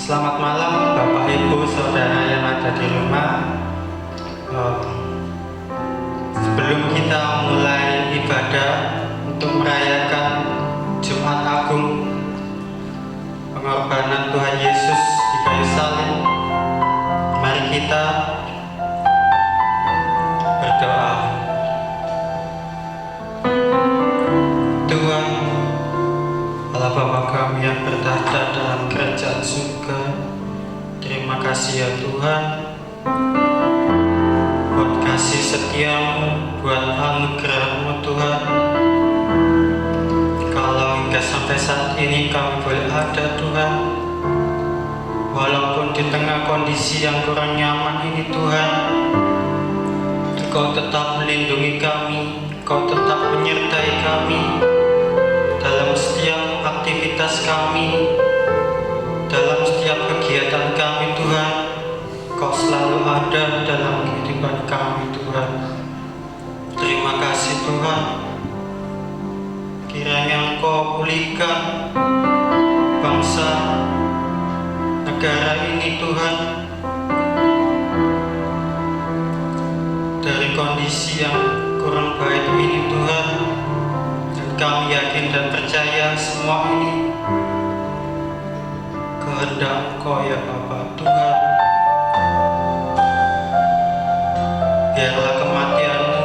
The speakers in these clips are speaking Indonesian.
Selamat malam Bapak Ibu Saudara yang ada di rumah. Sebelum kita mulai ibadah untuk merayakan Jumat Agung, pengorbanan Tuhan Yesus di kayu salib, mari kita berdoa. Tuhan Allah Bapa kami yang bertahta dalam kerajaan surga, terima kasih ya Tuhan buat kasih setiamu, buat anugerah-Mu Tuhan. Kalau hingga sampai saat ini kami boleh ada Tuhan, walaupun di tengah kondisi yang kurang nyaman ini Tuhan, Engkau tetap melindungi kami, Engkau tetap menyertai kami dalam setiap aktivitas kami, dalam setiap kegiatan kami Tuhan. Kau selalu ada dalam kehidupan kami Tuhan. Terima kasih Tuhan. Kiranya Engkau pulihkan bangsa negara ini Tuhan dari kondisi yang kurang baik ini Tuhan. Kami yakin dan percaya semua ini kehendak Engkau ya Bapa Tuhan. Biarlah kematian-Mu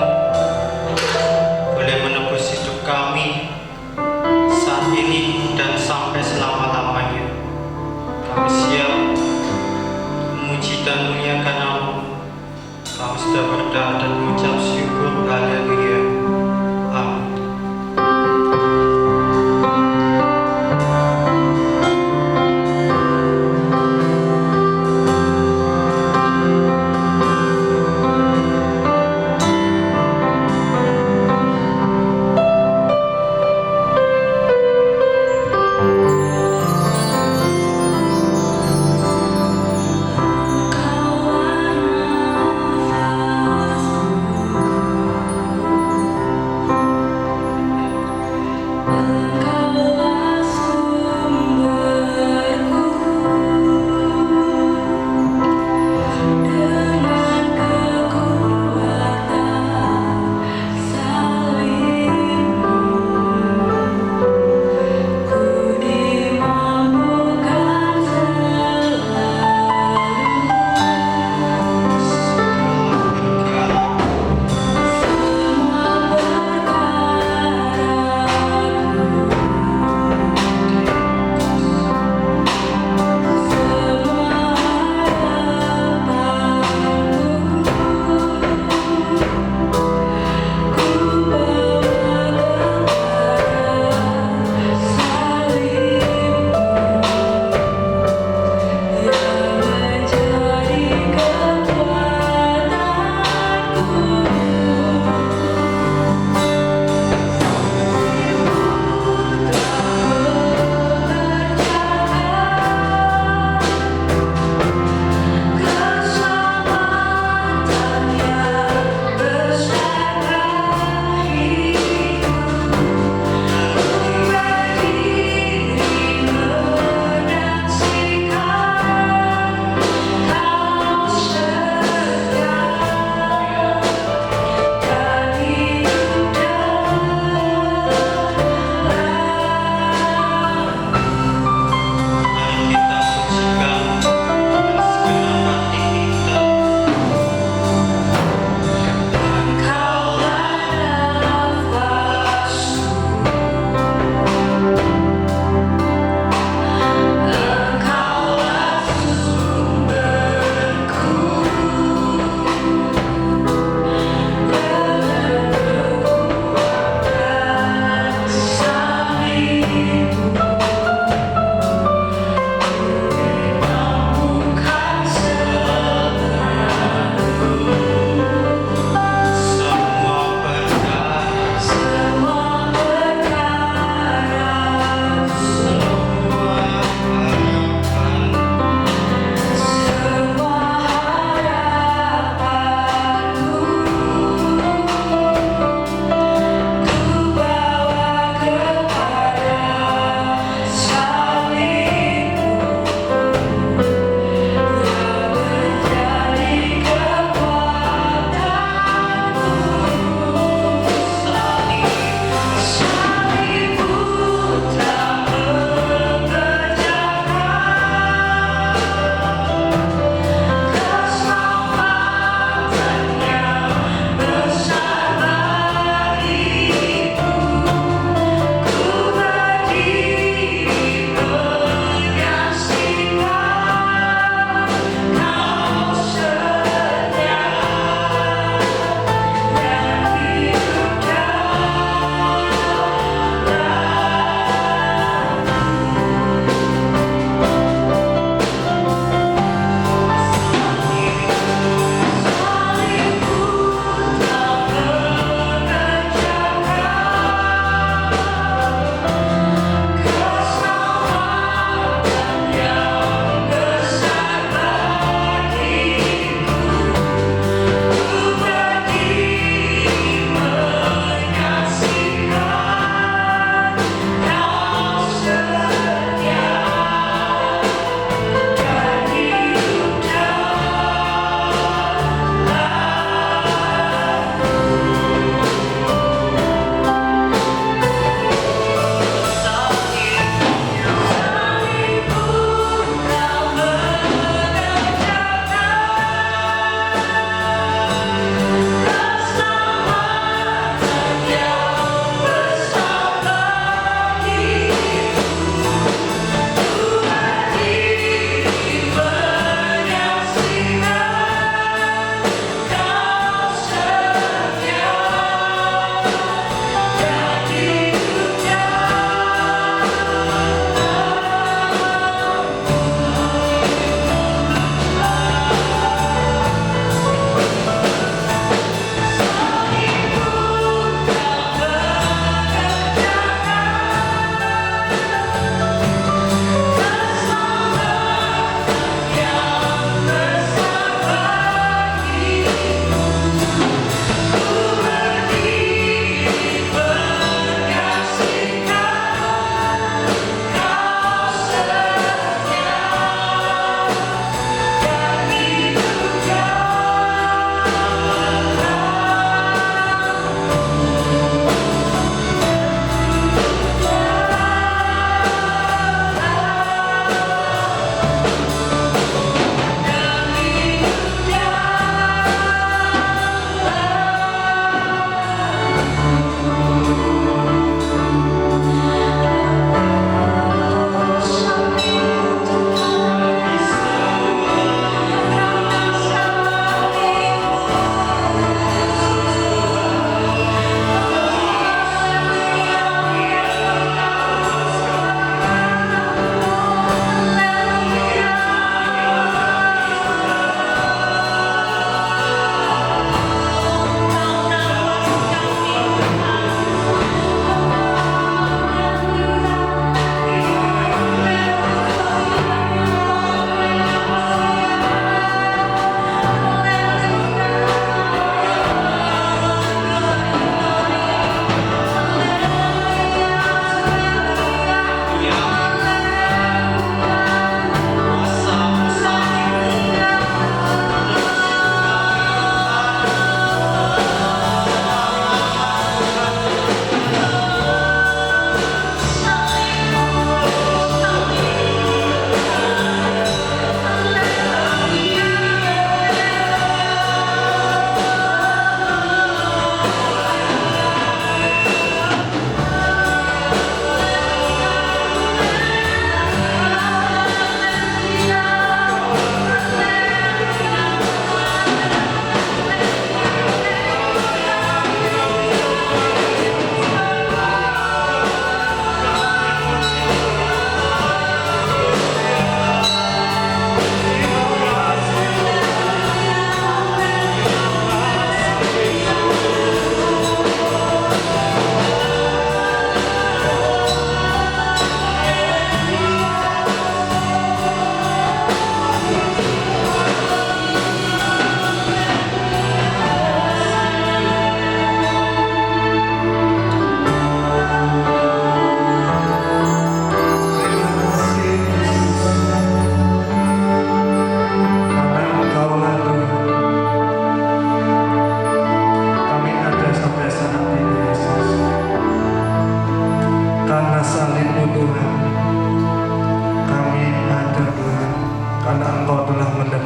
boleh menebus hidup kami saat ini dan sampai selama-lamanya. Kami siap memuji dan muliakan Nama-Mu. Kami sudah berdoa dan mengucap syukur. Haleluya. Amin.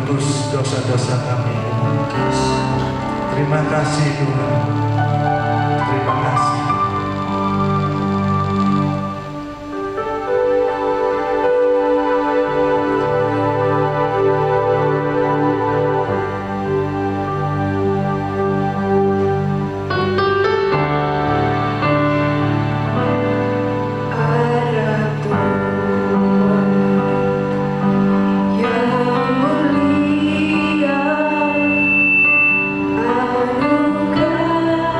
menebus dosa-dosa kami. Terima kasih Tuhan. Terima kasih. Yang mulia, anugerah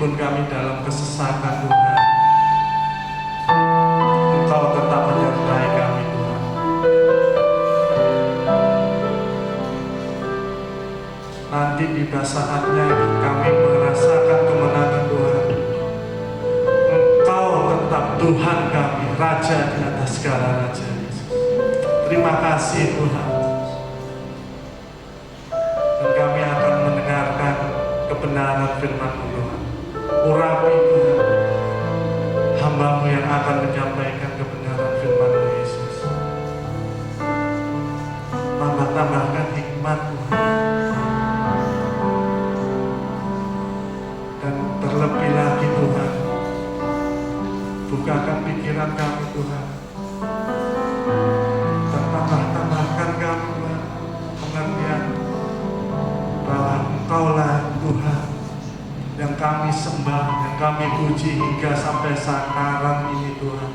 meskipun kami dalam kesesatan Tuhan, Engkau tetap menyertai kami Tuhan. Nanti tiba saatnya kami merasakan kemenangan Tuhan. Engkau tetap Tuhan kami, Raja di atas segala raja. Terima kasih Tuhan. Dan kami akan mendengarkan kebenaran firman-Mu Tuhan. Urapi Tuhan hamba-Mu yang akan menyampaikan kebenaran firman-Mu Yesus. Tambahkan hikmat Tuhan. Dan terlebih lagi Tuhan, bukakan pikiran kami Tuhan. Dan tambahkan kami Tuhan pengertian bahwa Engkaulah Tuhan yang kami sembah, yang kami puji hingga sampai sekarang ini Tuhan.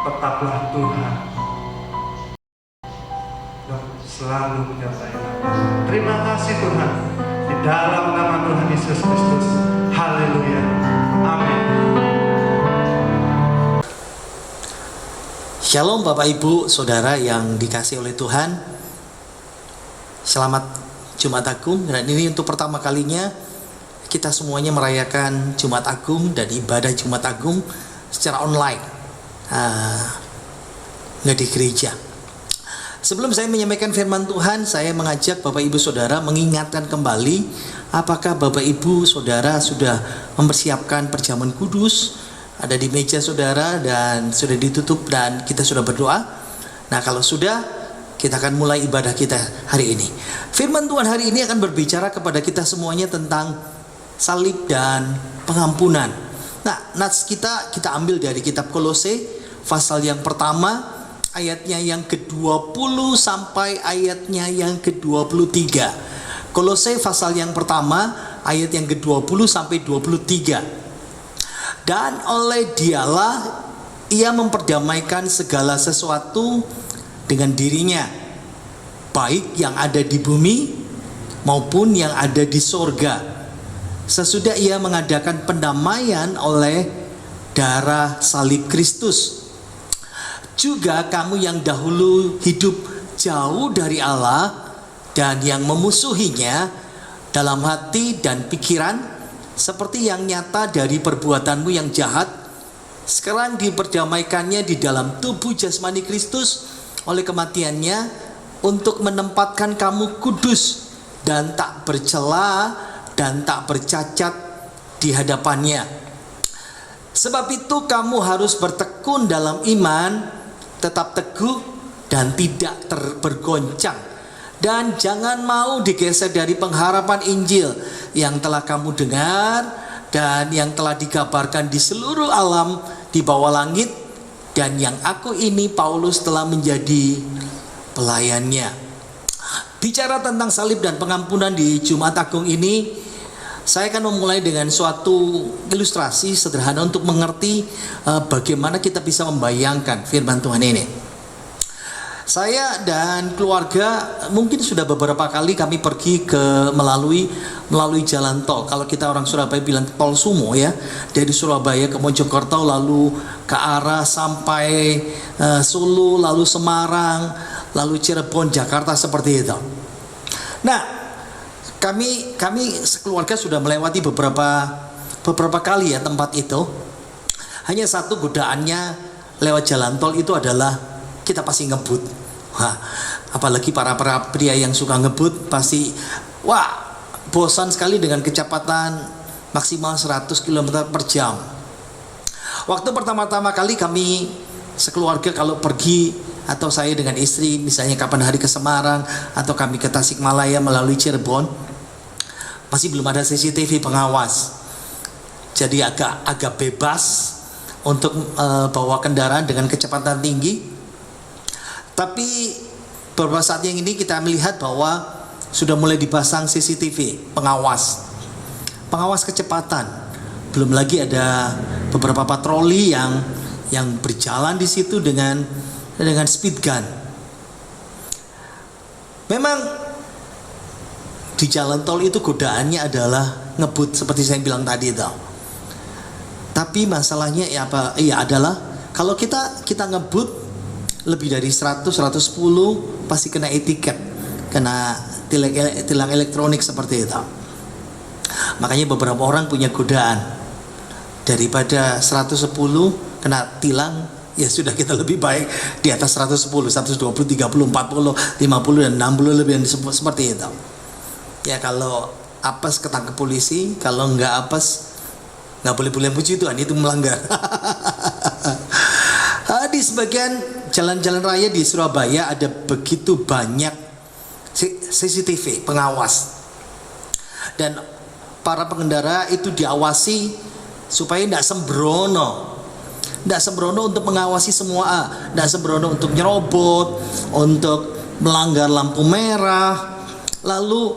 Tetaplah Tuhan dan selalu menyertai kami. Terima kasih Tuhan, di dalam nama Tuhan Yesus Kristus. Haleluya. Amin. Shalom Bapak Ibu Saudara yang dikasihi oleh Tuhan. Selamat Jumat Agung. Dan ini untuk pertama kalinya kita semuanya merayakan Jumat Agung dan ibadah Jumat Agung secara online, nggak di gereja. Sebelum saya menyampaikan firman Tuhan, saya mengajak Bapak Ibu Saudara mengingatkan kembali, apakah Bapak Ibu Saudara sudah mempersiapkan perjamuan kudus, ada di meja saudara dan sudah ditutup dan kita sudah berdoa. Nah, kalau sudah, kita akan mulai ibadah kita hari ini. Firman Tuhan hari ini akan berbicara kepada kita semuanya tentang salib dan pengampunan. Nah, nats kita ambil dari kitab Kolose pasal yang pertama, ayatnya yang ke-20 sampai ayatnya yang ke-23. Kolose pasal yang pertama, ayat yang ke-20 sampai 23. Dan oleh Dialah ia memperdamaikan segala sesuatu dengan dirinya, baik yang ada di bumi maupun yang ada di sorga, sesudah ia mengadakan pendamaian oleh darah salib Kristus. Juga kamu yang dahulu hidup jauh dari Allah dan yang memusuhinya dalam hati dan pikiran, seperti yang nyata dari perbuatanmu yang jahat, sekarang diperdamaikannya di dalam tubuh jasmani Kristus oleh kematiannya, untuk menempatkan kamu kudus dan tak bercela dan tak bercacat di hadapannya. Sebab itu kamu harus bertekun dalam iman, tetap teguh dan tidak bergoncang. Dan jangan mau digeser dari pengharapan Injil yang telah kamu dengar dan yang telah dikabarkan di seluruh alam di bawah langit, dan yang aku ini Paulus telah menjadi pelayannya. Bicara tentang salib dan pengampunan di Jumat Agung ini, saya akan memulai dengan suatu ilustrasi sederhana untuk mengerti bagaimana kita bisa membayangkan firman Tuhan ini. Saya dan keluarga mungkin sudah beberapa kali kami pergi melalui jalan tol. Kalau kita orang Surabaya bilang tol Sumo ya, dari Surabaya ke Mojokerto, lalu ke arah sampai Solo, lalu Semarang, lalu Cirebon, Jakarta, seperti itu. Nah, kami sekeluarga sudah melewati beberapa kali ya tempat itu. Hanya satu godaannya lewat jalan tol itu adalah kita pasti ngebut. Apalagi para pria yang suka ngebut pasti bosan sekali dengan kecepatan maksimal 100 km per jam. Waktu pertama-tama kali kami sekeluarga kalau pergi, atau saya dengan istri misalnya kapan hari ke Semarang atau kami ke Tasikmalaya melalui Cirebon, masih belum ada CCTV pengawas. Jadi agak bebas untuk bawa kendaraan dengan kecepatan tinggi. Tapi beberapa saat yang ini kita melihat bahwa sudah mulai dipasang CCTV pengawas kecepatan. Belum lagi ada beberapa patroli yang berjalan di situ dengan speed gun. Memang di jalan tol itu godaannya adalah ngebut seperti saya bilang tadi itu. Tapi masalahnya ya apa? Ya adalah kalau kita ngebut lebih dari 100, 110 pasti kena etiket, kena tilang elektronik seperti itu. Makanya beberapa orang punya godaan, daripada 110 kena tilang, ya sudah kita lebih baik di atas 110, 120, 30, 40, 50 dan 60 lebih seperti itu. Ya kalau apes ketangkep polisi, kalau nggak apes nggak boleh puji Tuhan, itu melanggar. Di sebagian jalan-jalan raya di Surabaya ada begitu banyak CCTV pengawas, dan para pengendara itu diawasi supaya tidak sembrono untuk mengawasi semua, tidak sembrono untuk nyerobot, untuk melanggar lampu merah, lalu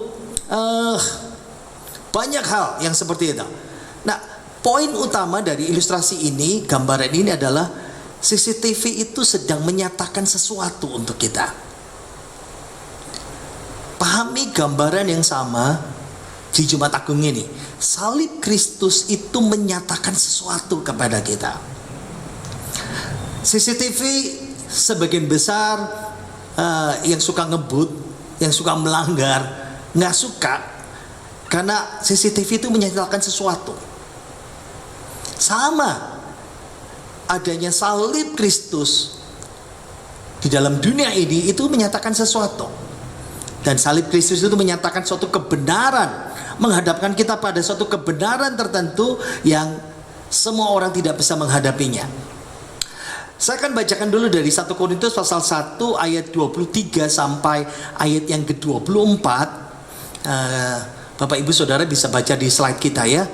banyak hal yang seperti itu. Nah, poin utama dari ilustrasi ini, gambaran ini adalah CCTV itu sedang menyatakan sesuatu untuk kita. Pahami gambaran yang sama di Jumat Agung ini. Salib Kristus itu menyatakan sesuatu kepada kita. CCTV sebagian besar yang suka ngebut, yang suka melanggar, nggak suka karena CCTV itu menyatakan sesuatu. Sama adanya salib Kristus di dalam dunia ini itu menyatakan sesuatu. Dan salib Kristus itu menyatakan suatu kebenaran, menghadapkan kita pada suatu kebenaran tertentu yang semua orang tidak bisa menghadapinya. Saya akan bacakan dulu dari 1 Korintus pasal 1 ayat 23 sampai ayat yang ke-24. Bapak Ibu Saudara bisa baca di slide kita ya.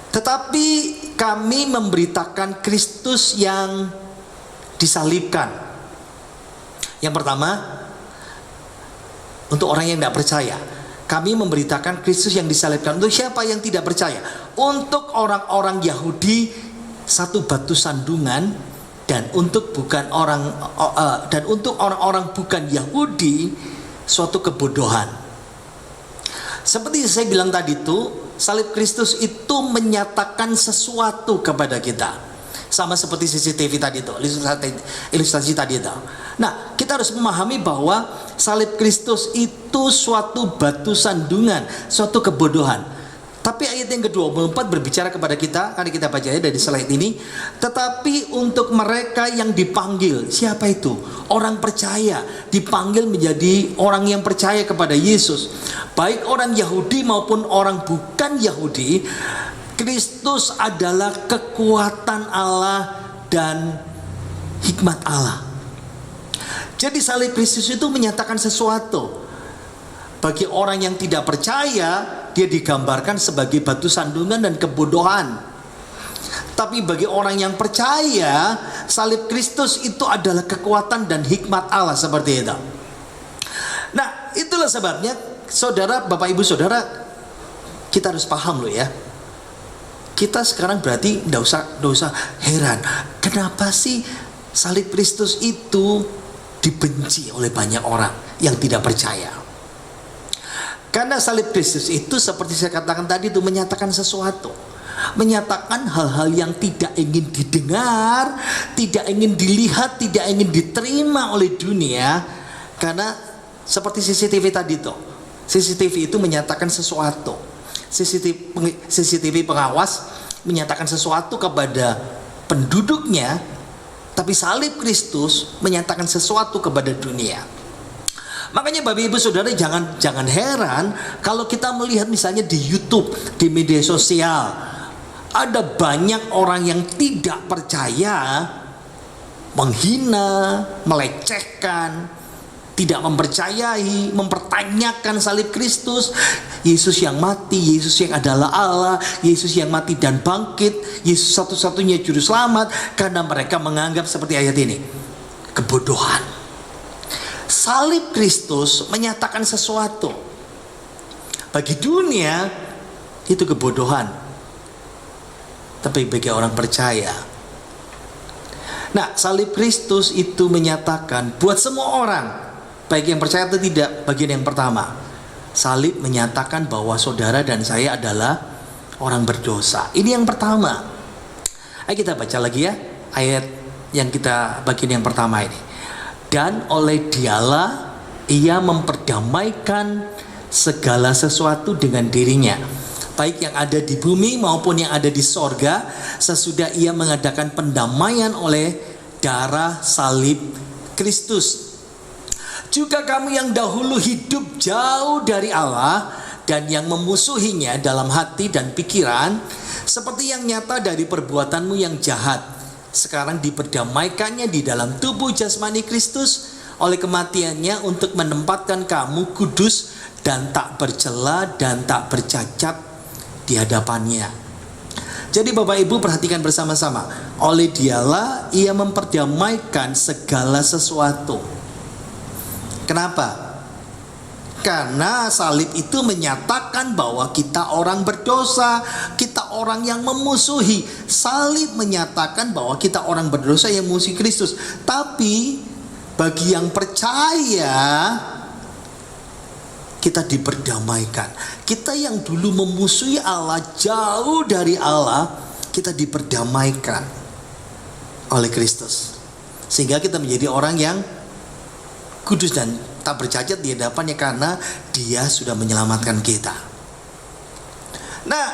Tetapi kami memberitakan Kristus yang disalibkan. Yang pertama, untuk orang yang tidak percaya, kami memberitakan Kristus yang disalibkan. Untuk siapa yang tidak percaya? Untuk orang-orang Yahudi satu batu sandungan, dan untuk orang-orang bukan Yahudi suatu kebodohan. Seperti saya bilang tadi itu, salib Kristus itu menyatakan sesuatu kepada kita. Sama seperti CCTV tadi itu, ilustrasi tadi itu. Nah, kita harus memahami bahwa salib Kristus itu suatu batu sandungan, suatu kebodohan. Tapi ayat yang ke-24 berbicara kepada kita, karena kita baca ya dari slide ini. Tetapi untuk mereka yang dipanggil, siapa itu? Orang percaya, dipanggil menjadi orang yang percaya kepada Yesus. Baik orang Yahudi maupun orang bukan Yahudi, Kristus adalah kekuatan Allah dan hikmat Allah. Jadi salib Kristus itu menyatakan sesuatu. Bagi orang yang tidak percaya, dia digambarkan sebagai batu sandungan dan kebodohan. Tapi bagi orang yang percaya, salib Kristus itu adalah kekuatan dan hikmat Allah, seperti itu. Nah, itulah sebabnya saudara, Bapak Ibu Saudara, kita harus paham loh ya. Kita sekarang berarti tidak usah heran, kenapa sih salib Kristus itu dibenci oleh banyak orang yang tidak percaya. Karena salib Kristus itu seperti saya katakan tadi itu menyatakan sesuatu, menyatakan hal-hal yang tidak ingin didengar, tidak ingin dilihat, tidak ingin diterima oleh dunia. Karena seperti CCTV tadi itu, CCTV itu menyatakan sesuatu. CCTV pengawas menyatakan sesuatu kepada penduduknya, tapi salib Kristus menyatakan sesuatu kepada dunia. Makanya Bapak Ibu Saudara jangan heran kalau kita melihat misalnya di YouTube, di media sosial, ada banyak orang yang tidak percaya, menghina, melecehkan, tidak mempercayai, mempertanyakan salib Kristus, Yesus yang mati, Yesus yang adalah Allah, Yesus yang mati dan bangkit, Yesus satu-satunya juru selamat, karena mereka menganggap seperti ayat ini, kebodohan. Salib Kristus menyatakan sesuatu. Bagi dunia itu kebodohan, tapi bagi orang percaya, nah salib Kristus itu menyatakan buat semua orang, baik yang percaya atau tidak. Bagian yang pertama, salib menyatakan bahwa saudara dan saya adalah orang berdosa. Ini yang pertama. Ayo kita baca lagi ya ayat yang kita bagian yang pertama ini. Dan oleh Dialah ia memperdamaikan segala sesuatu dengan dirinya, baik yang ada di bumi maupun yang ada di sorga, sesudah ia mengadakan pendamaian oleh darah salib Kristus. Juga kamu yang dahulu hidup jauh dari Allah dan yang memusuhinya dalam hati dan pikiran, seperti yang nyata dari perbuatanmu yang jahat, sekarang diperdamaikannya di dalam tubuh jasmani Kristus oleh kematiannya, untuk menempatkan kamu kudus dan tak bercela dan tak bercacat di hadapannya. Jadi Bapak Ibu perhatikan bersama-sama, oleh Dialah ia memperdamaikan segala sesuatu. Kenapa? Karena salib itu menyatakan bahwa kita orang berdosa, kita orang yang memusuhi. Salib menyatakan bahwa kita orang berdosa yang memusuhi Kristus. Tapi bagi yang percaya, kita diperdamaikan. Kita yang dulu memusuhi Allah, jauh dari Allah, kita diperdamaikan oleh Kristus. Sehingga kita menjadi orang yang kudus dan tak bercacat di hadapannya, karena Dia sudah menyelamatkan kita. Nah,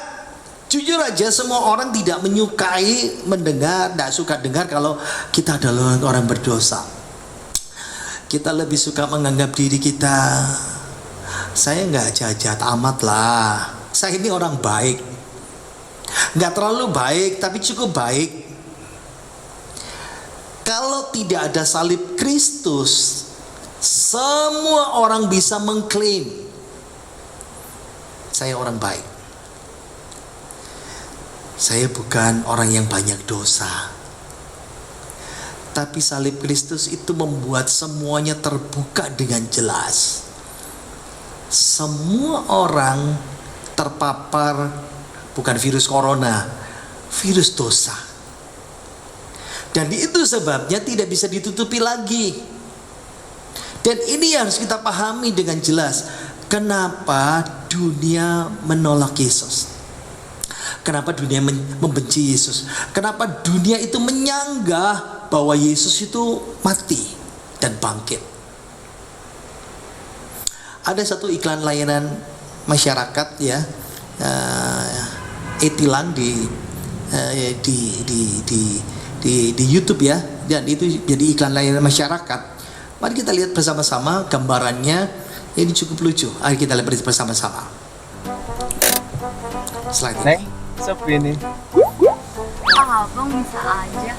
jujur aja semua orang tidak menyukai mendengar, tidak suka dengar kalau kita adalah orang berdosa. Kita lebih suka menganggap diri kita, saya nggak jahat amat lah, saya ini orang baik, nggak terlalu baik tapi cukup baik. Kalau tidak ada salib Kristus, semua orang bisa mengklaim saya orang baik, saya bukan orang yang banyak dosa. Tapi salib Kristus itu membuat semuanya terbuka dengan jelas. Semua orang terpapar bukan virus corona, virus dosa. Dan itu sebabnya tidak bisa ditutupi lagi. Dan ini harus kita pahami dengan jelas. Kenapa dunia menolak Yesus? Kenapa dunia membenci Yesus? Kenapa dunia itu menyanggah bahwa Yesus itu mati dan bangkit? Ada satu iklan layanan masyarakat ya, e-tilang di YouTube ya, dan itu jadi iklan layanan masyarakat. Mari kita lihat bersama-sama gambarannya, ini cukup lucu. Ayo kita lihat bersama-sama. Slide ini. Sepi nih. Abang bisa aja.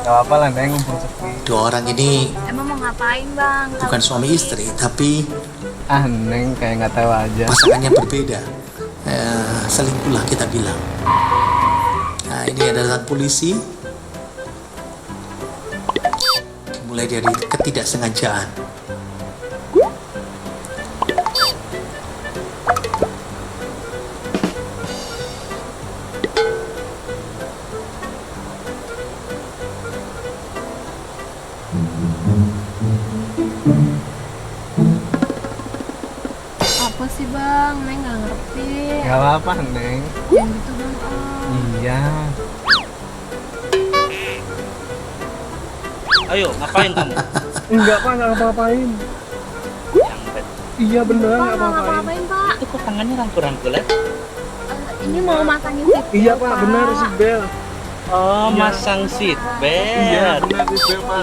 Gak apa-apa lah Neng, mumpung sepi. Dua orang ini Emang mau ngapain bang? bukan suami istri, tapi Ah Neng kayak gak tahu aja. pasangan yang berbeda. Selingkuh lah kita bilang. Nah, ini adalah polisi. Mulai dari ketidaksengajaan. Apa sih bang? Neng nggak ngerti. Gak apa-apa Neng. Yang gitu bang. Oh. Iya. Ayo, ngapain kamu? Enggak Pak, gak apa-apain. Yang bet. Iya beneran Pak gak nggak apa-apain. ngapain pak? Itu kok tangannya rangkul-rangkul ya? Ini mau masangin seat Iya belt, Pak, benar si Bel. Oh, Iya. masang seat belt. Iya benar si Bel Pak.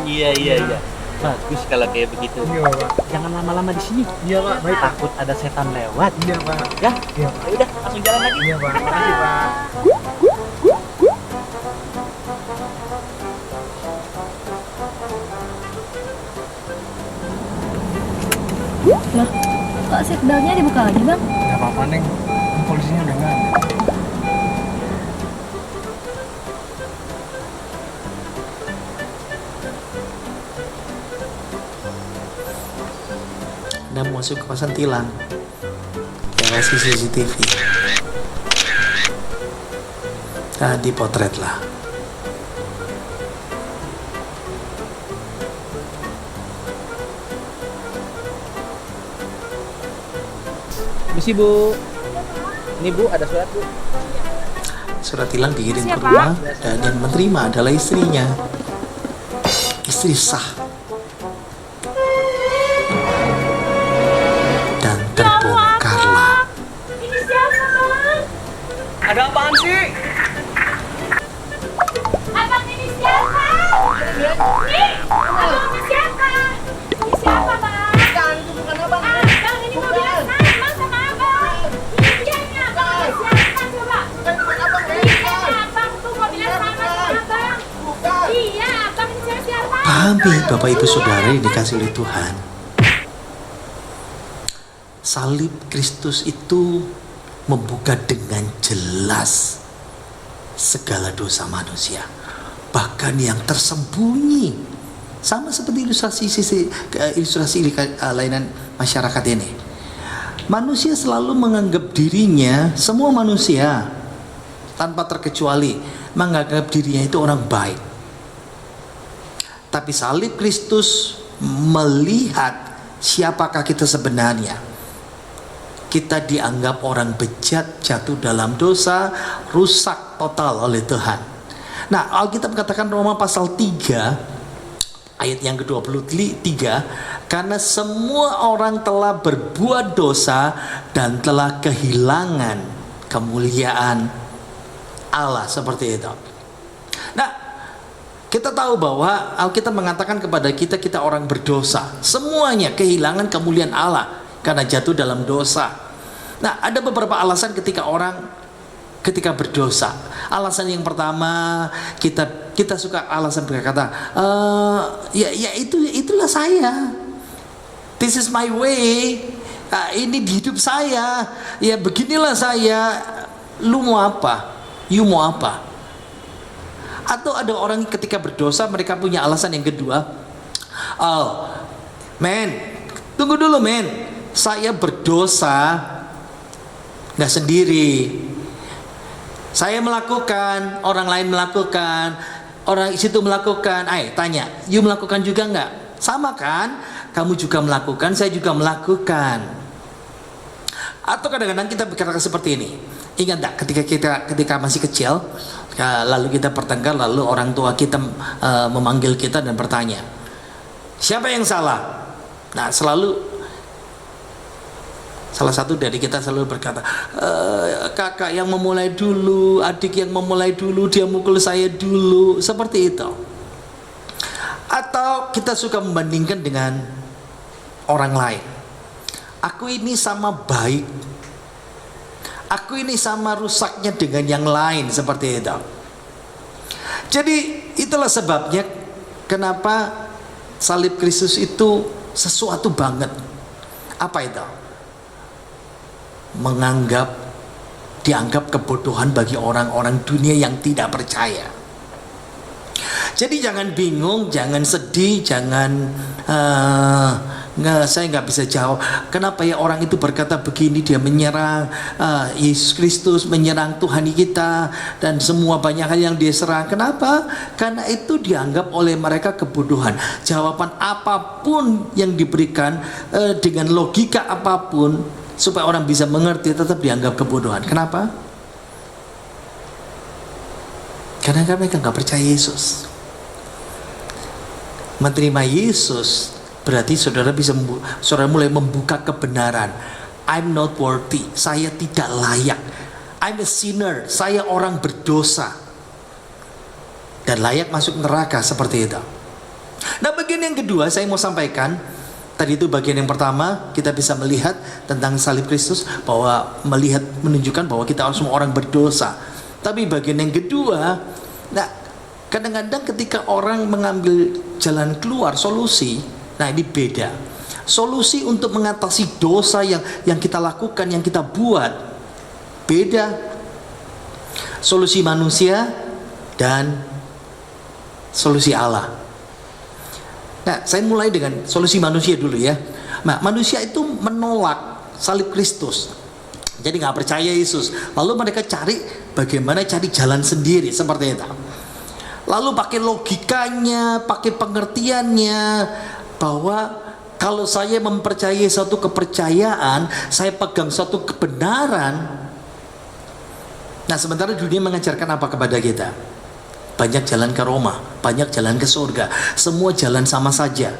Iya. Iya. Bagus kalau kayak begitu. Iya Pak. Jangan lama-lama di sini. Iya Pak, baik Pak. Takut ada setan lewat. Iya Pak. Ya, Iya Pak. ya udah, langsung jalan lagi. Iya Pak, makasih Pak. Loh, kok seat beltnya dibuka lagi bang? Gak apa-apa Neng, kan polisinya udah gak ada. Anda masuk ke kawasan tilang, kasih CCTV. Nah, dipotret lah. Misi Bu. Ini Bu, ada surat Bu. surat tilang dikirim ke rumah, dan yang menerima adalah istrinya, istri sah. Dan terbongkarlah. Ini siapa, Bang? Ada apaan sih? Abang ini siapa? Nih, abang ini siapa? Ini siapa, Bang? Bukan, itu bukan abang. Abang ini mobil sama sama abang. Ini dianya, abang ini siapa coba? Iya, abang tuh mobil sama abang. Iya, abang ini siapa? Pahami Bapak Ibu Saudara yang dikasih oleh Tuhan, salib Kristus itu membuka dengan jelas segala dosa manusia, bahkan yang tersembunyi, sama seperti ilustrasi layanan masyarakat ini. Manusia selalu menganggap dirinya, semua manusia tanpa terkecuali menganggap dirinya itu orang baik. Tapi salib Kristus melihat siapakah kita sebenarnya. Kita dianggap orang bejat, jatuh dalam dosa, rusak total oleh Tuhan. Nah, Alkitab katakan Roma pasal 3 ayat yang ke-23, karena semua orang telah berbuat dosa dan telah kehilangan kemuliaan Allah, seperti itu. Nah, kita tahu bahwa Alkitab mengatakan kepada kita, kita orang berdosa. Semuanya kehilangan kemuliaan Allah karena jatuh dalam dosa. Nah, ada beberapa alasan ketika berdosa. Alasan yang pertama, kita suka alasan berkata, itulah saya. This is my way. Ini hidup saya. Ya beginilah saya. Lu mau apa? You mau apa? Atau ada orang ketika berdosa mereka punya alasan yang kedua. Oh, men, tunggu dulu men. Saya berdosa nggak sendiri. Saya melakukan, orang lain melakukan, orang situ melakukan. Tanya, you melakukan juga nggak? Sama kan? Kamu juga melakukan, saya juga melakukan. Atau kadang-kadang kita berkata seperti ini. Ingat tak ketika masih kecil, lalu kita bertengkar, lalu orang tua kita memanggil kita dan bertanya, siapa yang salah? Nah, salah satu dari kita selalu berkata, kakak yang memulai dulu, adik yang memulai dulu, dia mukul saya dulu, seperti itu. Atau kita suka membandingkan dengan orang lain. Aku ini sama baik, aku ini sama rusaknya dengan yang lain, seperti itu. Jadi itulah sebabnya kenapa salib Kristus itu sesuatu banget. Apa itu? Dianggap kebodohan bagi orang-orang dunia yang tidak percaya. Jadi jangan bingung, jangan sedih, jangan saya nggak bisa jawab. Kenapa ya orang itu berkata begini, dia menyerang Yesus Kristus, menyerang Tuhan kita, dan semua banyak hal yang dia serang. Kenapa? Karena itu dianggap oleh mereka kebodohan. Jawaban apapun yang diberikan dengan logika apapun supaya orang bisa mengerti tetap dianggap kebodohan. Kenapa? Karena mereka nggak percaya Yesus. Menerima Yesus berarti saudara mulai membuka kebenaran. I'm not worthy, saya tidak layak. I'm a sinner, saya orang berdosa dan layak masuk neraka, seperti itu. Nah, bagian yang kedua saya mau sampaikan. Tadi itu bagian yang pertama, kita bisa melihat tentang salib Kristus, bahwa menunjukkan bahwa kita semua orang berdosa. Tapi bagian yang kedua, nah, kadang-kadang ketika orang mengambil jalan keluar, solusi, nah ini beda. Solusi untuk mengatasi dosa yang kita lakukan, yang kita buat, beda. Solusi manusia dan solusi Allah. Nah, saya mulai dengan solusi manusia dulu ya. Nah, manusia itu menolak salib Kristus. Jadi nggak percaya Yesus. Lalu mereka bagaimana cari jalan sendiri, seperti itu. Lalu pakai logikanya, pakai pengertiannya, bahwa kalau saya mempercayai suatu kepercayaan, saya pegang suatu kebenaran. Nah, sementara dunia mengajarkan apa kepada kita? Banyak jalan ke Roma, banyak jalan ke surga, semua jalan sama saja.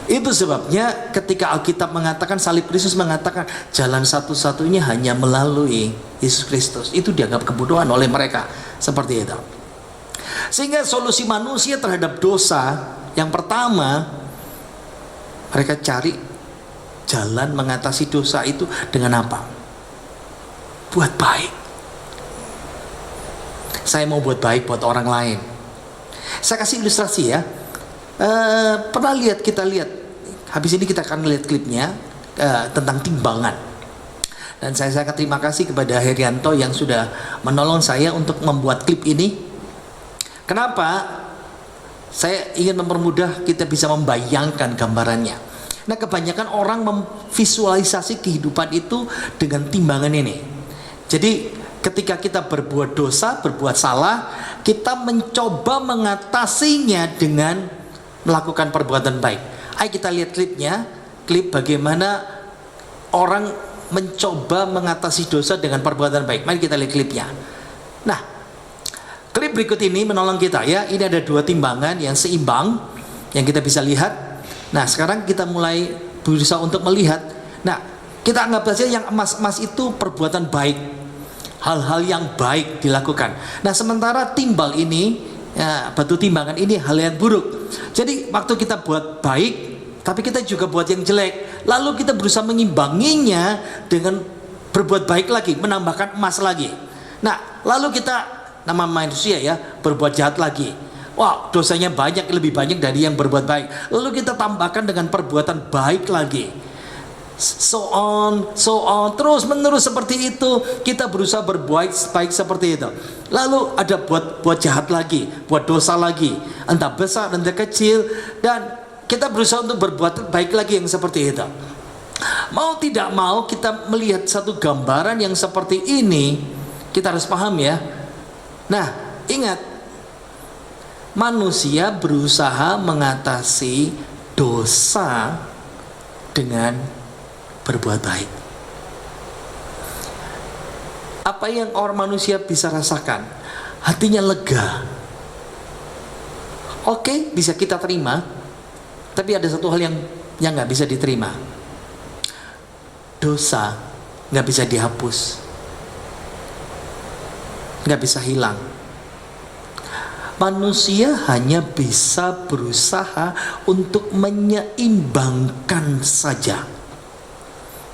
Itu sebabnya ketika Alkitab mengatakan, salib Kristus mengatakan jalan satu-satunya hanya melalui Yesus Kristus, itu dianggap kebodohan oleh mereka seperti itu. Sehingga solusi manusia terhadap dosa yang pertama, mereka cari jalan mengatasi dosa itu dengan apa? Buat baik. Saya mau buat baik buat orang lain. Saya kasih ilustrasi ya. Kita lihat habis ini kita akan lihat klipnya tentang timbangan. Dan saya sangat terima kasih kepada Herianto yang sudah menolong saya untuk membuat klip ini. Kenapa? Saya ingin mempermudah kita bisa membayangkan gambarannya. Nah, kebanyakan orang memvisualisasi kehidupan itu dengan timbangan ini. Jadi ketika kita berbuat dosa, berbuat salah, kita mencoba mengatasinya dengan melakukan perbuatan baik. Ayo kita lihat klip bagaimana orang mencoba mengatasi dosa dengan perbuatan baik. Mari kita lihat klipnya. Nah, klip berikut ini menolong kita ya. Ini ada 2 timbangan yang seimbang yang kita bisa lihat. Nah, sekarang kita mulai berusaha untuk melihat. Nah, kita anggap saja yang emas-emas itu perbuatan baik, hal-hal yang baik dilakukan. Nah, sementara timbal ini, ya, batu timbangan ini hal yang buruk. Jadi waktu kita buat baik, tapi kita juga buat yang jelek, lalu kita berusaha mengimbanginya dengan berbuat baik lagi, menambahkan emas lagi. Nah, lalu kita, nama manusia ya, berbuat jahat lagi. Wah, dosanya banyak, lebih banyak dari yang berbuat baik. Lalu kita tambahkan dengan perbuatan baik lagi. So on, terus menerus seperti itu. Kita berusaha berbuat baik seperti itu. Lalu ada buat jahat lagi, buat dosa lagi, entah besar entah kecil, dan kita berusaha untuk berbuat baik lagi yang seperti itu. Mau tidak mau kita melihat satu gambaran yang seperti ini, kita harus paham ya. Nah, ingat, manusia berusaha mengatasi dosa dengan berbuat baik. Apa yang orang manusia bisa rasakan? Hatinya lega. Oke, bisa kita terima. Tapi ada satu hal yang nggak bisa diterima. Dosa nggak bisa dihapus, nggak bisa hilang. Manusia hanya bisa berusaha untuk menyeimbangkan saja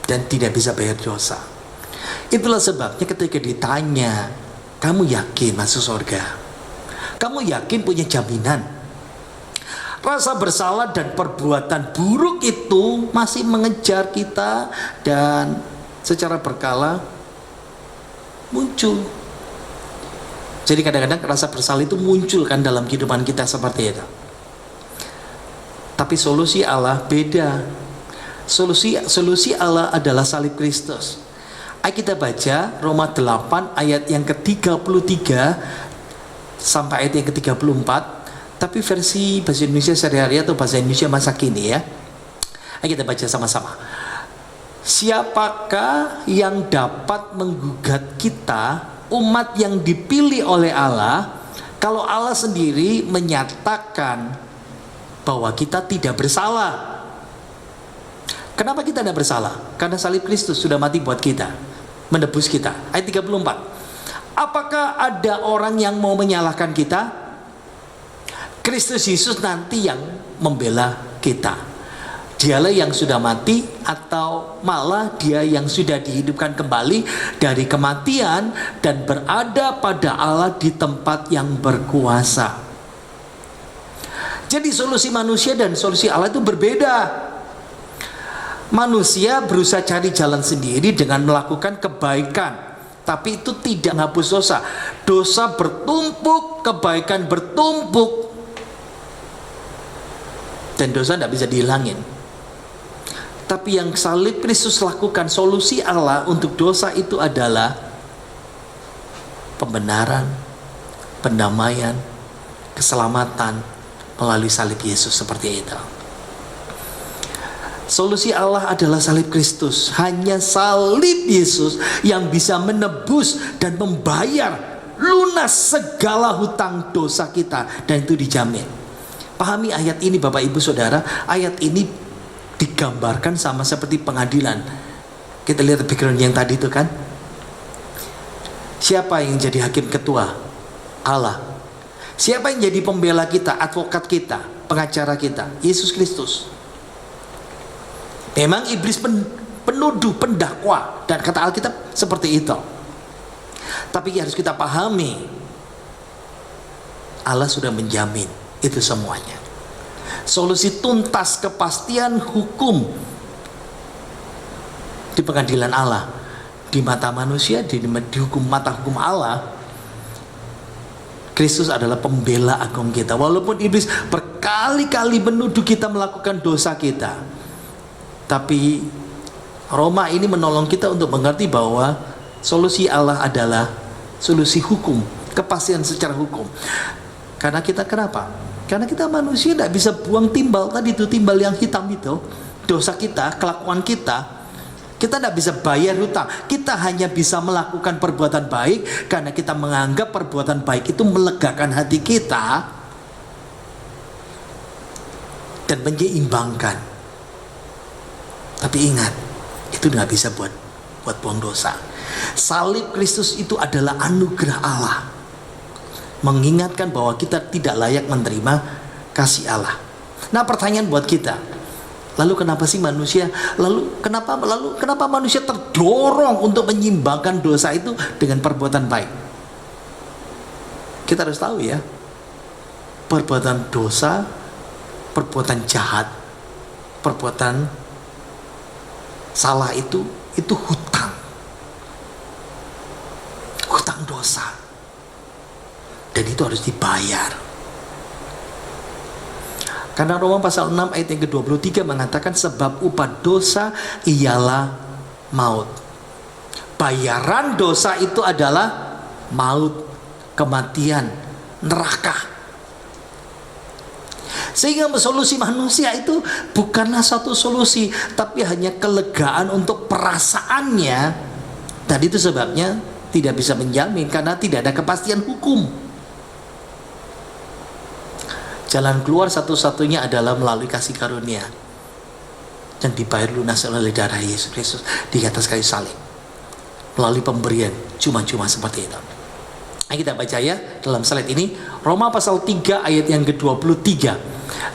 dan tidak bisa bayar dosa. Itulah sebabnya ketika ditanya, kamu yakin masuk surga? Kamu yakin punya jaminan? Rasa bersalah dan perbuatan buruk itu masih mengejar kita dan secara berkala muncul. Jadi kadang-kadang rasa bersalah itu muncul kan dalam kehidupan kita seperti itu. Tapi solusi Allah beda. Solusi Allah adalah salib Kristus. Ayo kita baca Roma 8 ayat yang ke-33 sampai ayat yang ke-34. Tapi versi bahasa Indonesia sehari-hari atau bahasa Indonesia masa kini ya. Ayo kita baca sama-sama. Siapakah yang dapat menggugat kita, umat yang dipilih oleh Allah, kalau Allah sendiri menyatakan bahwa kita tidak bersalah? Kenapa kita tidak bersalah? Karena salib Kristus sudah mati buat kita, menebus kita. Ayat 34. Apakah ada orang yang mau menyalahkan kita? Kristus Yesus nanti yang membela kita. Dialah yang sudah mati, atau malah dia yang sudah dihidupkan kembali dari kematian dan berada pada Allah di tempat yang berkuasa. Jadi solusi manusia dan solusi Allah itu berbeda. Manusia berusaha cari jalan sendiri dengan melakukan kebaikan, tapi itu tidak menghapus dosa. Dosa bertumpuk, kebaikan bertumpuk, dan dosa tidak bisa dihilangin. Tapi yang salib Kristus lakukan, solusi Allah untuk dosa itu adalah pembenaran, pendamaian, keselamatan melalui salib Yesus seperti itu. Solusi Allah adalah salib Kristus. Hanya salib Yesus yang bisa menebus dan membayar lunas segala hutang dosa kita, dan itu dijamin. Pahami ayat ini Bapak Ibu Saudara. Ayat ini digambarkan sama seperti pengadilan. Kita lihat background yang tadi itu kan. Siapa yang jadi hakim ketua? Allah. Siapa yang jadi pembela kita, advokat kita, pengacara kita? Yesus Kristus. Memang iblis penuduh, pendakwa, dan kata Alkitab seperti itu. Tapi harus kita pahami, Allah sudah menjamin itu semuanya. Solusi tuntas kepastian hukum di pengadilan Allah, di mata manusia, di hukum mata hukum Allah, Kristus adalah pembela agung kita. Walaupun iblis berkali-kali menuduh kita melakukan dosa kita, tapi Roma ini menolong kita untuk mengerti bahwa solusi Allah adalah solusi hukum, kepastian secara hukum. Karena kita kenapa? Karena kita manusia tidak bisa buang timbal. Tadi itu timbal yang hitam itu, dosa kita, kelakuan kita. Kita tidak bisa bayar hutang. Kita hanya bisa melakukan perbuatan baik karena kita menganggap perbuatan baik itu melegakan hati kita dan menyeimbangkan. Tapi ingat, itu nggak bisa buat buang dosa. Salib Kristus itu adalah anugerah Allah, mengingatkan bahwa kita tidak layak menerima kasih Allah. Nah, pertanyaan buat kita, lalu kenapa sih manusia? Lalu kenapa manusia terdorong untuk menyimbangkan dosa itu dengan perbuatan baik? Kita harus tahu ya, perbuatan dosa, perbuatan jahat, perbuatan salah itu hutang dosa, dan itu harus dibayar. Karena Roma pasal 6 ayat yang ke-23 mengatakan sebab upah dosa ialah maut. Bayaran dosa itu adalah maut, kematian, neraka. Sehingga solusi manusia itu bukanlah satu solusi, tapi hanya kelegaan untuk perasaannya. Dan itu sebabnya tidak bisa menjamin, karena tidak ada kepastian hukum. Jalan keluar satu-satunya adalah melalui kasih karunia yang dibayar lunas oleh darah Yesus Kristus di atas kayu salib, melalui pemberian cuma-cuma seperti itu. Nah, kita baca ya dalam slide ini, Roma pasal 3 ayat yang ke-23.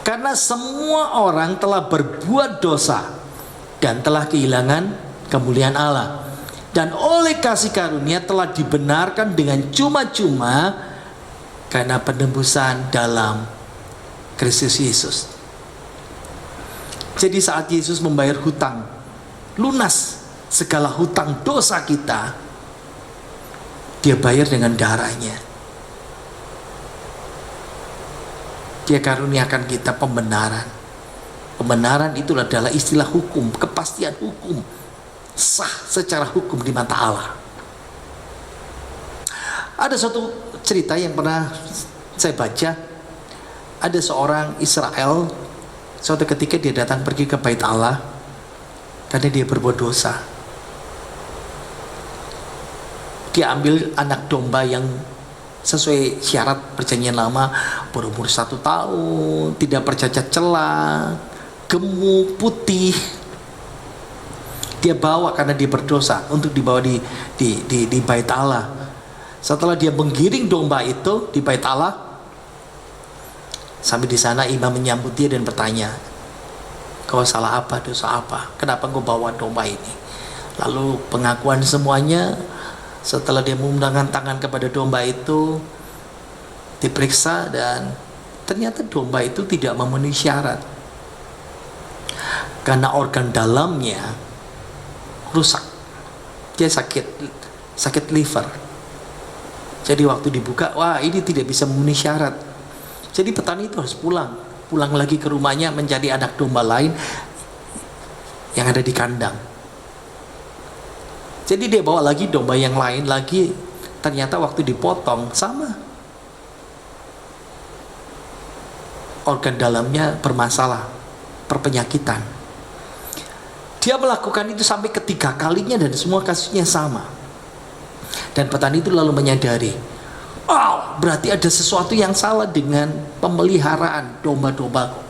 Karena semua orang telah berbuat dosa dan telah kehilangan kemuliaan Allah, dan oleh kasih karunia telah dibenarkan dengan cuma-cuma karena penebusan dalam Kristus Yesus. Jadi saat Yesus membayar hutang, lunas segala hutang dosa kita, Dia bayar dengan darahnya. Dia karuniakan kita pembenaran. Pembenaran itu adalah istilah hukum, kepastian hukum, sah secara hukum di mata Allah. Ada suatu cerita yang pernah saya baca. Ada seorang Israel, suatu ketika dia datang pergi ke bait Allah karena dia berbuat dosa. Dia ambil anak domba yang sesuai syarat perjanjian lama, berumur 1 tahun, tidak bercacat celah, gemuk, putih. Dia bawa karena dia berdosa untuk dibawa di bait Allah. Setelah dia menggiring domba itu di bait Allah, sampai di sana imam menyambut dia dan bertanya, kau salah apa, dosa apa, kenapa kau bawa domba ini? Lalu pengakuan semuanya. Setelah dia mengundangkan tangan kepada domba itu, diperiksa dan ternyata domba itu tidak memenuhi syarat karena organ dalamnya rusak. Dia sakit liver. Jadi waktu dibuka, wah ini tidak bisa memenuhi syarat. Jadi petani itu harus pulang lagi ke rumahnya mencari anak domba lain yang ada di kandang. Jadi dia bawa lagi domba yang lain lagi, ternyata waktu dipotong sama, organ dalamnya bermasalah, perpenyakitan. Dia melakukan itu sampai ketiga kalinya dan semua kasusnya sama. Dan petani itu lalu menyadari, oh, berarti ada sesuatu yang salah dengan pemeliharaan domba-dombaku.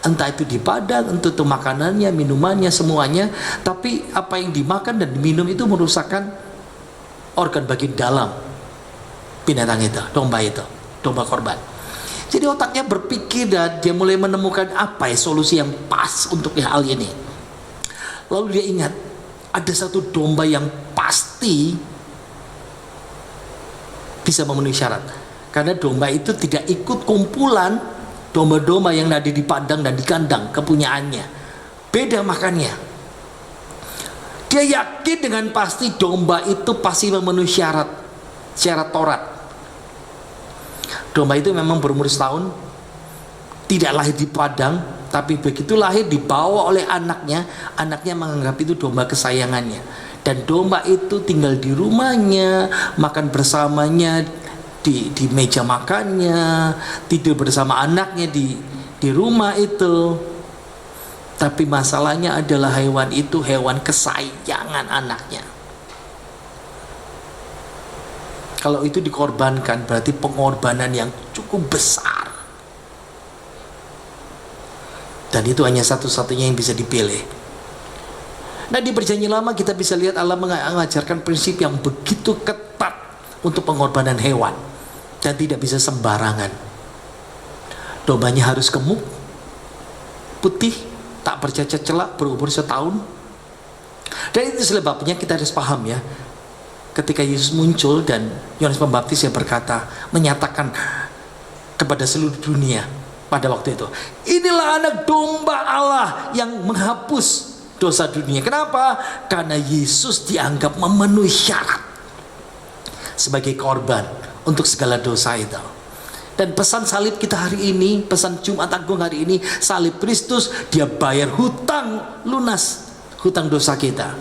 Entah itu di padang, entah itu makanannya, minumannya, semuanya. Tapi apa yang dimakan dan diminum itu merusakkan organ bagian dalam binatang itu, domba korban. Jadi otaknya berpikir dan dia mulai menemukan apa ya solusi yang pas untuk hal ini. Lalu dia ingat, ada satu domba yang pasti bisa memenuhi syarat. Karena domba itu tidak ikut kumpulan domba-domba yang ada di padang dan di kandang kepunyaannya. Beda makannya. Dia yakin dengan pasti domba itu pasti memenuhi syarat Taurat. Domba itu memang berumur setahun, tidak lahir di padang, tapi begitu lahir dibawa oleh anaknya menganggap itu domba kesayangannya. Dan domba itu tinggal di rumahnya, makan bersamanya di meja makannya, tidur bersama anaknya di rumah itu. Tapi masalahnya adalah hewan itu hewan kesayangan anaknya. Kalau itu dikorbankan berarti pengorbanan yang cukup besar. Dan itu hanya satu-satunya yang bisa dipilih. Nah, di Perjanjian Lama kita bisa lihat Allah mengajarkan prinsip yang begitu ketat untuk pengorbanan hewan dan tidak bisa sembarangan. Dombanya harus gemuk, putih, tak bercacat celak, berumur setahun. Dan itu sebabnya kita harus paham ya, ketika Yesus muncul dan Yohanes Pembaptis yang berkata, menyatakan kepada seluruh dunia pada waktu itu, inilah anak domba Allah yang menghapus dosa dunia. Kenapa? Karena Yesus dianggap memenuhi syarat sebagai korban untuk segala dosa itu. Dan pesan salib kita hari ini, pesan Jumat Agung hari ini, salib Kristus, dia bayar hutang lunas, hutang dosa kita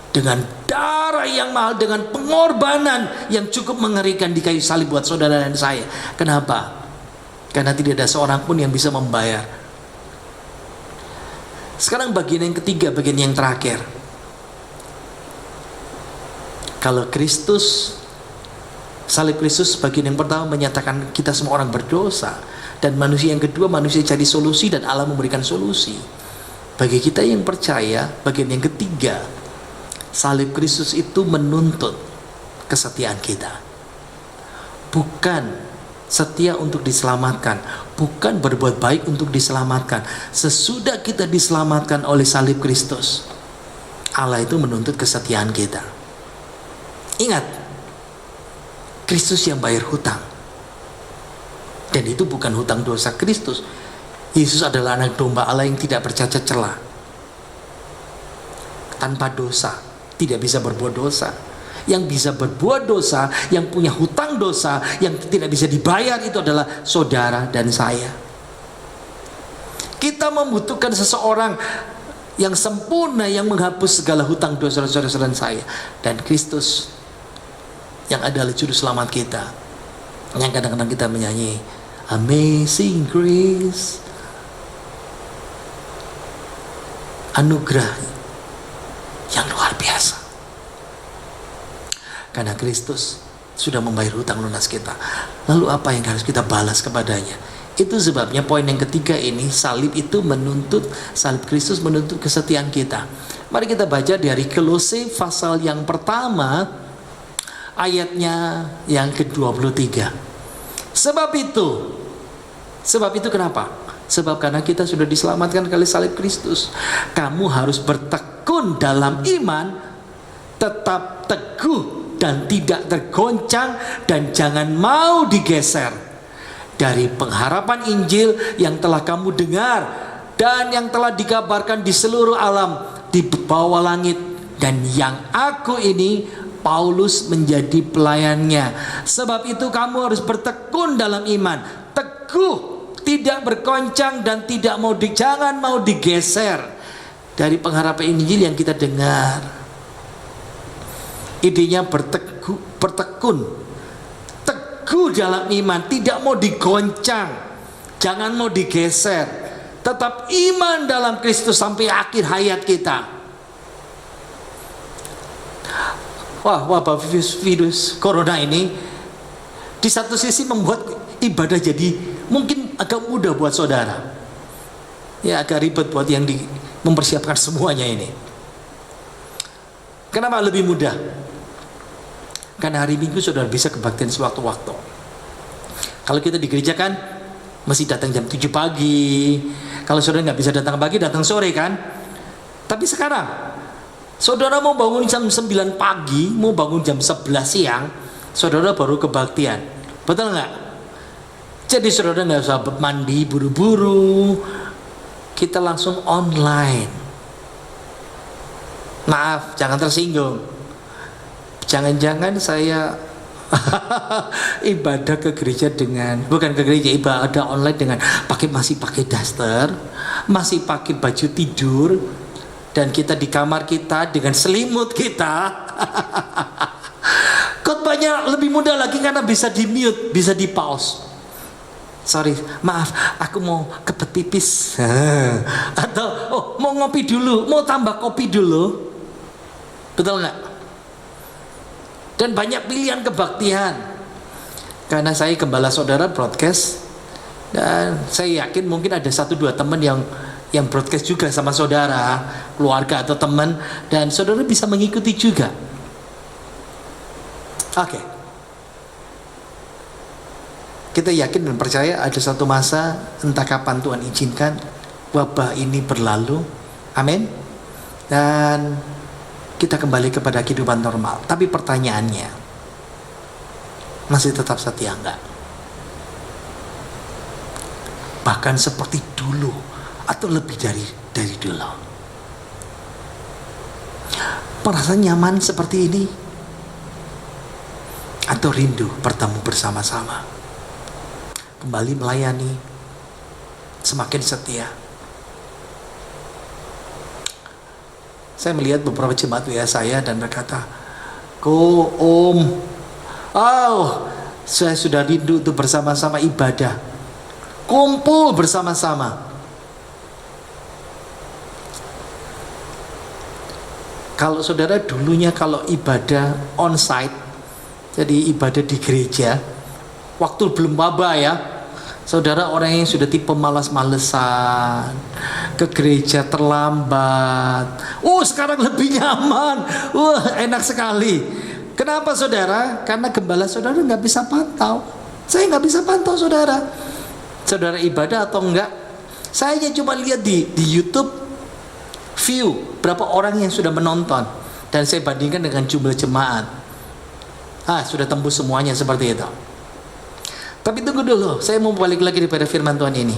dengan darah yang mahal, dengan pengorbanan yang cukup mengerikan di kayu salib buat saudara dan saya. Kenapa? Karena tidak ada seorang pun yang bisa membayar. Sekarang bagian yang ketiga, bagian yang terakhir. Kalau Kristus, salib Kristus bagian yang pertama menyatakan kita semua orang berdosa, dan manusia yang kedua, manusia cari solusi dan Allah memberikan solusi. Bagi kita yang percaya, bagian yang ketiga, salib Kristus itu menuntut kesetiaan kita. Bukan setia untuk diselamatkan, bukan berbuat baik untuk diselamatkan. Sesudah kita diselamatkan oleh salib Kristus, Allah itu menuntut kesetiaan kita. Ingat, Kristus yang bayar hutang, dan itu bukan hutang dosa Kristus. Yesus adalah anak domba Allah yang tidak bercacat celah, tanpa dosa, tidak bisa berbuat dosa. Yang bisa berbuat dosa, yang punya hutang dosa, yang tidak bisa dibayar, itu adalah saudara dan saya. Kita membutuhkan seseorang yang sempurna, yang menghapus segala hutang dosa saudara dan saya. Dan Kristus yang adalah juru selamat kita, yang kadang-kadang kita menyanyi Amazing Grace, anugerah yang luar biasa. Karena Kristus sudah membayar hutang lunas kita. Lalu apa yang harus kita balas kepadanya? Itu sebabnya poin yang ketiga ini, salib itu menuntut, salib Kristus menuntut kesetiaan kita. Mari kita baca dari Kolose pasal yang pertama, ayatnya yang ke-23. Sebab itu kenapa? Sebab karena kita sudah diselamatkan kali salib Kristus, kamu harus bertekun dalam iman, tetap teguh dan tidak tergoncang, dan jangan mau digeser dari pengharapan Injil yang telah kamu dengar dan yang telah dikabarkan di seluruh alam di bawah langit, dan yang aku ini Paulus menjadi pelayannya. Sebab itu kamu harus bertekun dalam iman, teguh, tidak bergoncang, dan tidak mau jangan mau digeser dari pengharapan Injil yang kita dengar. Idenya bertekun, teguh dalam iman, tidak mau digoncang, jangan mau digeser, tetap iman dalam Kristus sampai akhir hayat kita. wabah virus corona ini di satu sisi membuat ibadah jadi mungkin agak mudah buat saudara. Ya agak ribet buat yang mempersiapkan semuanya ini. Kenapa lebih mudah? Karena hari Minggu saudara bisa kebaktian sewaktu-waktu. Kalau kita di gereja kan mesti datang jam 7 pagi. Kalau saudara nggak bisa datang pagi, datang sore kan. Tapi sekarang saudara mau bangun jam 9 pagi, mau bangun jam 11 siang, saudara baru kebaktian. Betul nggak? Jadi saudara nggak usah mandi buru-buru, kita langsung online. Maaf, jangan tersinggung. Jangan-jangan saya ibadah ke gereja bukan ke gereja, ibadah online dengan masih pakai daster, masih pakai baju tidur, dan kita di kamar kita dengan selimut kita. Khotbahnya lebih mudah lagi karena bisa di mute, bisa di pause. Sorry, maaf, aku mau kepet pipis. Atau mau ngopi dulu, mau tambah kopi dulu. Betul nggak? Dan banyak pilihan kebaktian. Karena saya gembala saudara broadcast, dan saya yakin mungkin ada 1-2 teman yang broadcast juga sama saudara, keluarga atau teman, dan saudara bisa mengikuti juga. Oke. Kita yakin dan percaya ada satu masa, entah kapan Tuhan izinkan, wabah ini berlalu. Amin. Dan kita kembali kepada kehidupan normal. Tapi pertanyaannya, masih tetap setia enggak? Bahkan seperti dulu atau lebih dari dulu. Merasa nyaman seperti ini? Atau rindu bertemu bersama-sama? Kembali melayani, semakin setia. Saya melihat beberapa jemaat WA saya dan berkata, saya sudah rindu untuk bersama-sama ibadah, kumpul bersama-sama. Kalau saudara dulunya kalau ibadah onsite, jadi ibadah di gereja, waktu belum wabah ya, saudara orang yang sudah tipe malas-malesan, ke gereja terlambat. Sekarang lebih nyaman. Enak sekali. Kenapa saudara? Karena gembala saudara nggak bisa pantau. Saya nggak bisa pantau saudara. Saudara ibadah atau enggak? Saya hanya cuma lihat di YouTube view berapa orang yang sudah menonton, dan saya bandingkan dengan jumlah jemaat. Sudah tembus semuanya seperti itu. Tapi tunggu dulu, saya mau balik lagi daripada firman Tuhan ini.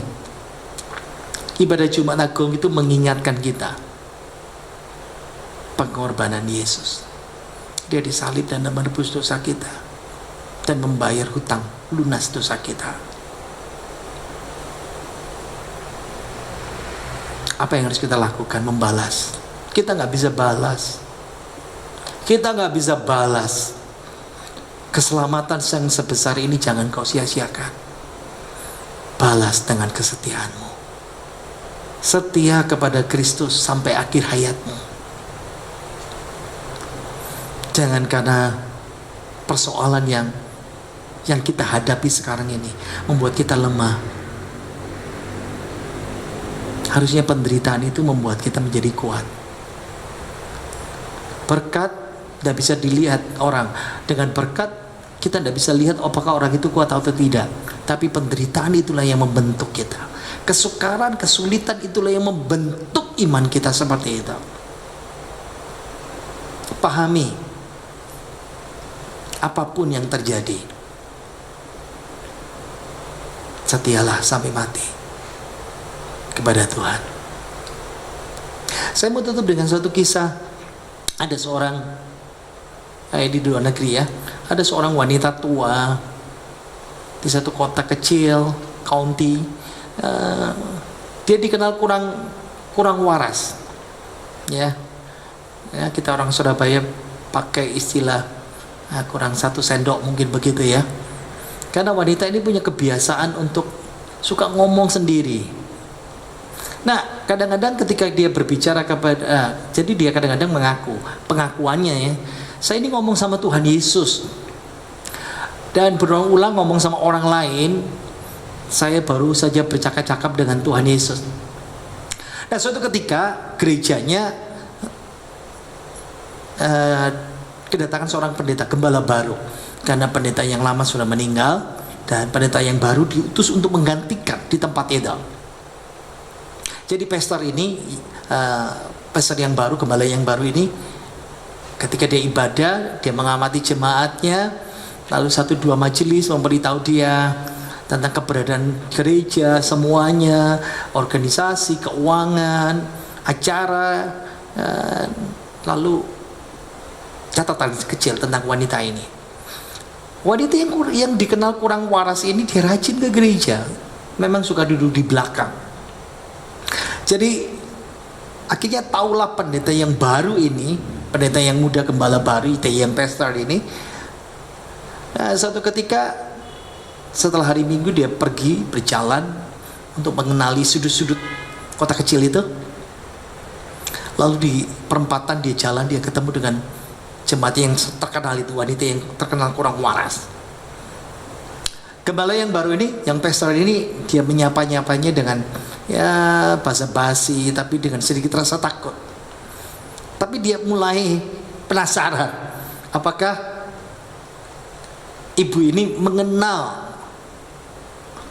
Ibadah Jumat Agung itu mengingatkan kita pengorbanan Yesus. Dia disalib dan menebus dosa kita dan membayar hutang lunas dosa kita. Apa yang harus kita lakukan? Membalas. Kita nggak bisa balas. Kita nggak bisa balas. Keselamatan yang sebesar ini jangan kau sia-siakan. Balas dengan kesetiaanmu. Setia kepada Kristus sampai akhir hayatmu. Jangan karena persoalan yang kita hadapi sekarang ini membuat kita lemah. Harusnya penderitaan itu membuat kita menjadi kuat. Berkat tidak bisa dilihat orang. Dengan berkat kita tidak bisa lihat apakah orang itu kuat atau tidak. Tapi penderitaan itulah yang membentuk kita. Kesukaran, kesulitan itulah yang membentuk iman kita seperti itu. Pahami, apapun yang terjadi, setialah sampai mati kepada Tuhan. Saya mau tutup dengan satu kisah. Ada seorang di luar negeri ya, ada seorang wanita tua di satu kota kecil, county. Dia dikenal kurang waras, ya. Kita orang Surabaya pakai istilah kurang 1 sendok mungkin begitu ya. Karena wanita ini punya kebiasaan untuk suka ngomong sendiri. Nah, kadang-kadang ketika dia berbicara jadi dia kadang-kadang pengakuannya ya, Saya ini ngomong sama Tuhan Yesus. Dan berulang-ulang ngomong sama orang lain, saya baru saja bercakap-cakap dengan Tuhan Yesus. Nah, suatu ketika gerejanya kedatangan seorang pendeta gembala baru, karena pendeta yang lama sudah meninggal dan pendeta yang baru diutus untuk menggantikan di tempat itu. Jadi pastor ini, pastor yang baru, gembala yang baru ini, ketika dia ibadah, dia mengamati jemaatnya, lalu 1-2 majelis memberitahu dia tentang keberadaan gereja semuanya, organisasi, keuangan, acara, lalu catatan kecil tentang wanita ini. Wanita yang dikenal kurang waras ini, dia rajin ke gereja, memang suka duduk di belakang. Jadi akhirnya taulah pendeta yang baru ini, pendeta yang muda gembala baru, yang pastor ini. Nah, suatu ketika setelah hari Minggu dia pergi berjalan untuk mengenali sudut-sudut kota kecil itu. Lalu di perempatan dia jalan, dia ketemu dengan jemaat yang terkenal itu, wanita yang terkenal kurang waras. Gembala yang baru ini, yang pastor ini, dia menyapa-nyapanya dengan ya basa-basi, tapi dengan sedikit rasa takut. Tapi dia mulai penasaran, apakah ibu ini mengenal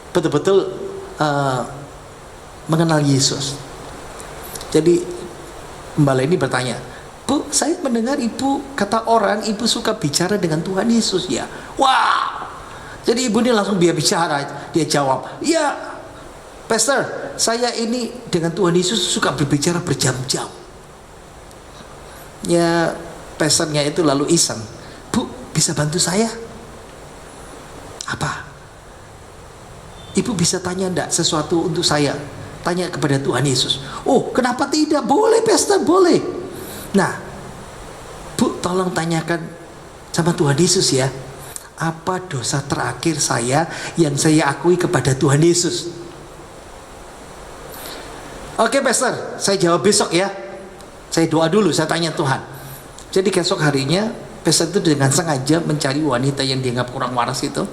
betul-betul mengenal Yesus. Jadi gembala ini bertanya, "Bu, saya mendengar ibu, kata orang ibu suka bicara dengan Tuhan Yesus ya?" Wow. Jadi ibu ini langsung bicara, dia jawab, "Ya, pastor, saya ini dengan Tuhan Yesus suka berbicara berjam-jam." Ya, pastornya itu lalu iseng, "Bu, bisa bantu saya?" "Apa?" "Ibu bisa tanya enggak sesuatu untuk saya? Tanya kepada Tuhan Yesus." "Oh, kenapa tidak? Boleh, pastor, boleh." "Nah, Bu, tolong tanyakan sama Tuhan Yesus ya, apa dosa terakhir saya yang saya akui kepada Tuhan Yesus?" "Oke, pastor, saya jawab besok ya. Saya doa dulu, saya tanya Tuhan." Jadi besok harinya pastor itu dengan sengaja mencari wanita yang dianggap kurang waras itu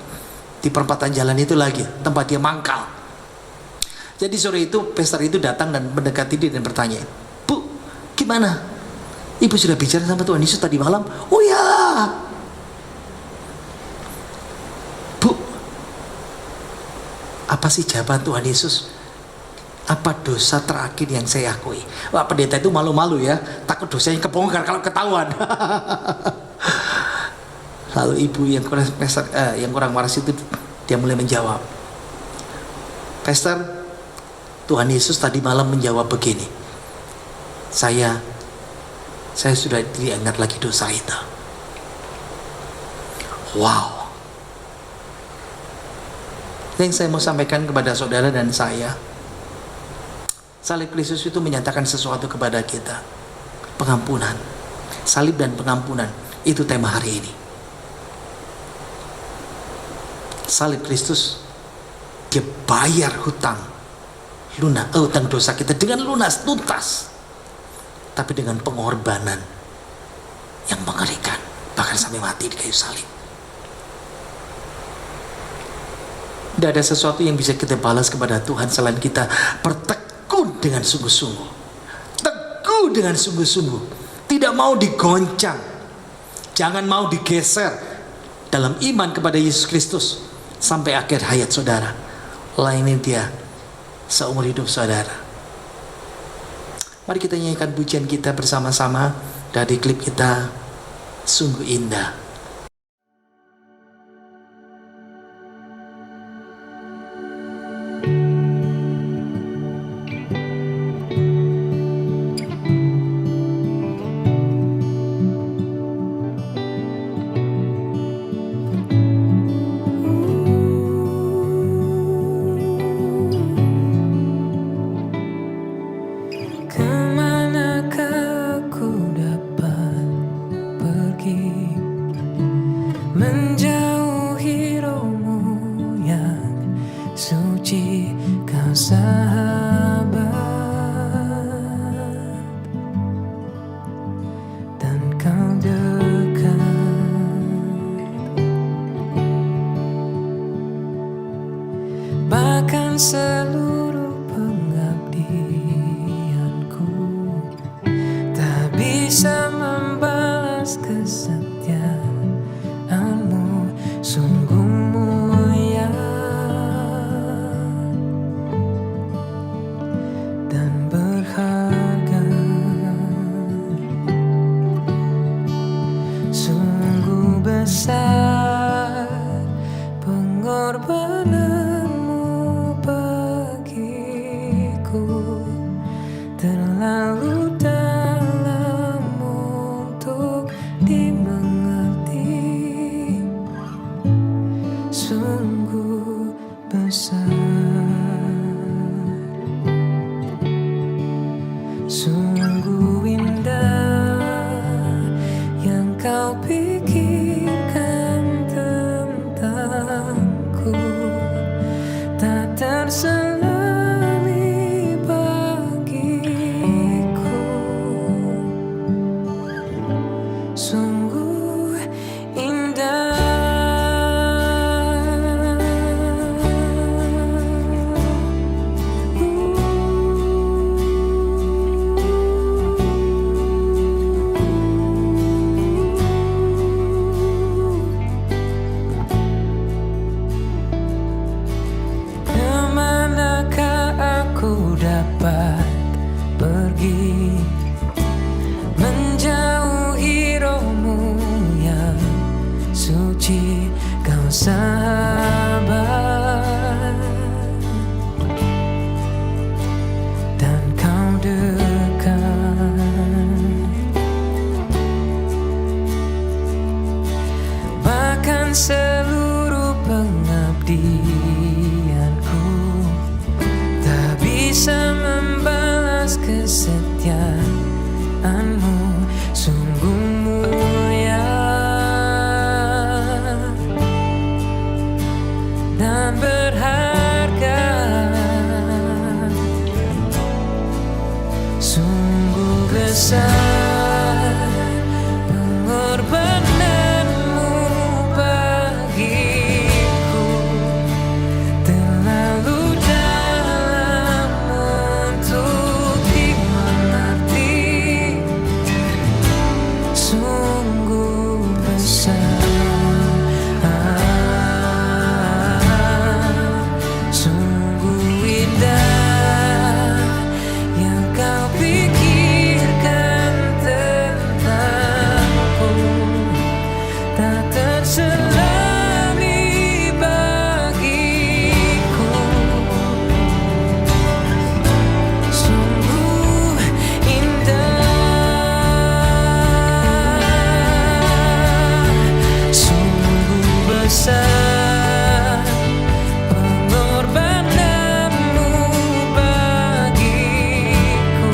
di perempatan jalan itu lagi, tempat dia mangkal. Jadi sore itu pastor itu datang dan mendekati dia dan bertanya, "Bu, gimana? Ibu sudah bicara sama Tuhan Yesus tadi malam?" "Oh ya." "Bu, apa sih jawaban Tuhan Yesus? Apa dosa terakhir yang saya akui?" Wah, pendeta itu malu-malu ya, takut dosanya kebongkar kalau ketahuan. Lalu ibu yang kurang waras itu, dia mulai menjawab, "Pastor, Tuhan Yesus tadi malam menjawab begini, saya sudah tidak ingat lagi dosa itu." Wow. Yang saya mau sampaikan kepada saudara dan saya, salib Kristus itu menyatakan sesuatu kepada kita. Pengampunan. Salib dan pengampunan, itu tema hari ini. Salib Kristus, dia bayar hutang dosa kita dengan lunas, tuntas, tapi dengan pengorbanan yang mengerikan, bahkan sampai mati di kayu salib. Tidak ada sesuatu yang bisa kita balas kepada Tuhan selain kita bertekun dengan sungguh-sungguh, teguh dengan sungguh-sungguh, tidak mau digoncang, jangan mau digeser dalam iman kepada Yesus Kristus sampai akhir hayat saudara. Layani dia seumur hidup saudara. Mari kita nyanyikan pujian kita bersama-sama dari klip kita, Sungguh Indah. Kemanakah ku dapat pergi, menjauhi rohmu yang suci, kau sahabat, dan kau dekat. bahkan seluruh pengabdianku tak bisa membalas kesetiaanmu, sungguh mulia dan berharga. Sungguh besar pengorbananmu bagiku, terlalu dalam untuk dimengerti. Sungguh besar, sungguh indah yang kau pikirkan tentangku, tak terselami bagiku. Sungguh indah. Kemanakah aku dapat pergi menjauhi rohmu yang suci, kau sahabat dan kau dekat. Bahkan seluruh pengabdianku tak bisa membalas kesetiaanmu, sungguh mulia dan berharga. Sungguh besar pengorbananmu bagiku, terlalu dalam untuk dimengerti. Sungguh besar, sungguh indah yang kau pikirkan tentangku, tak terselami bagiku. Sungguh indah, sungguh besar pengorbananmu bagiku,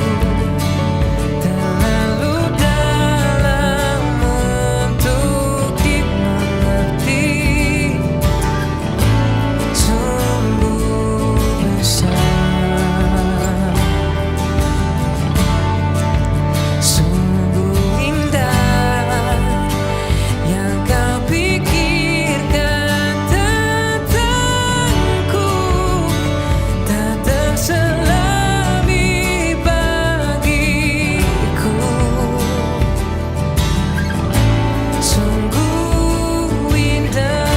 terlalu dalam untuk dimengerti. Sungguh besar, sungguh indah yang kau pikirkan tentangku, tak terselami bagiku. Sungguh indah,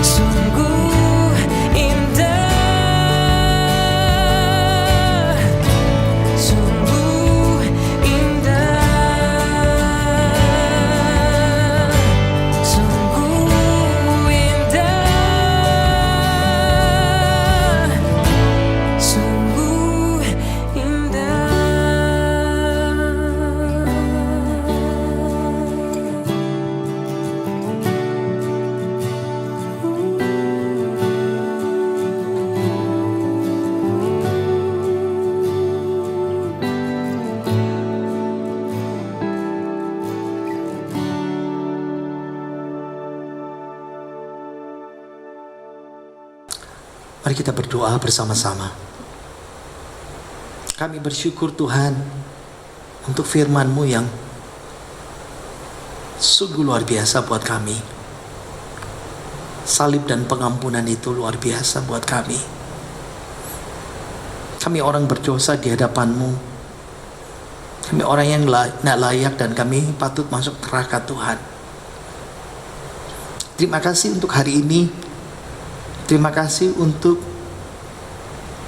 sungguh indah, sungguh indah, sungguh indah, sungguh Mari kita berdoa bersama-sama. Kami bersyukur Tuhan untuk firman-Mu yang sungguh luar biasa buat kami. salib dan pengampunan itu luar biasa buat kami. Kami orang berdosa di hadapan-Mu. Kami orang yang tidak layak dan kami patut masuk neraka Tuhan. Terima kasih untuk hari ini. Terima kasih untuk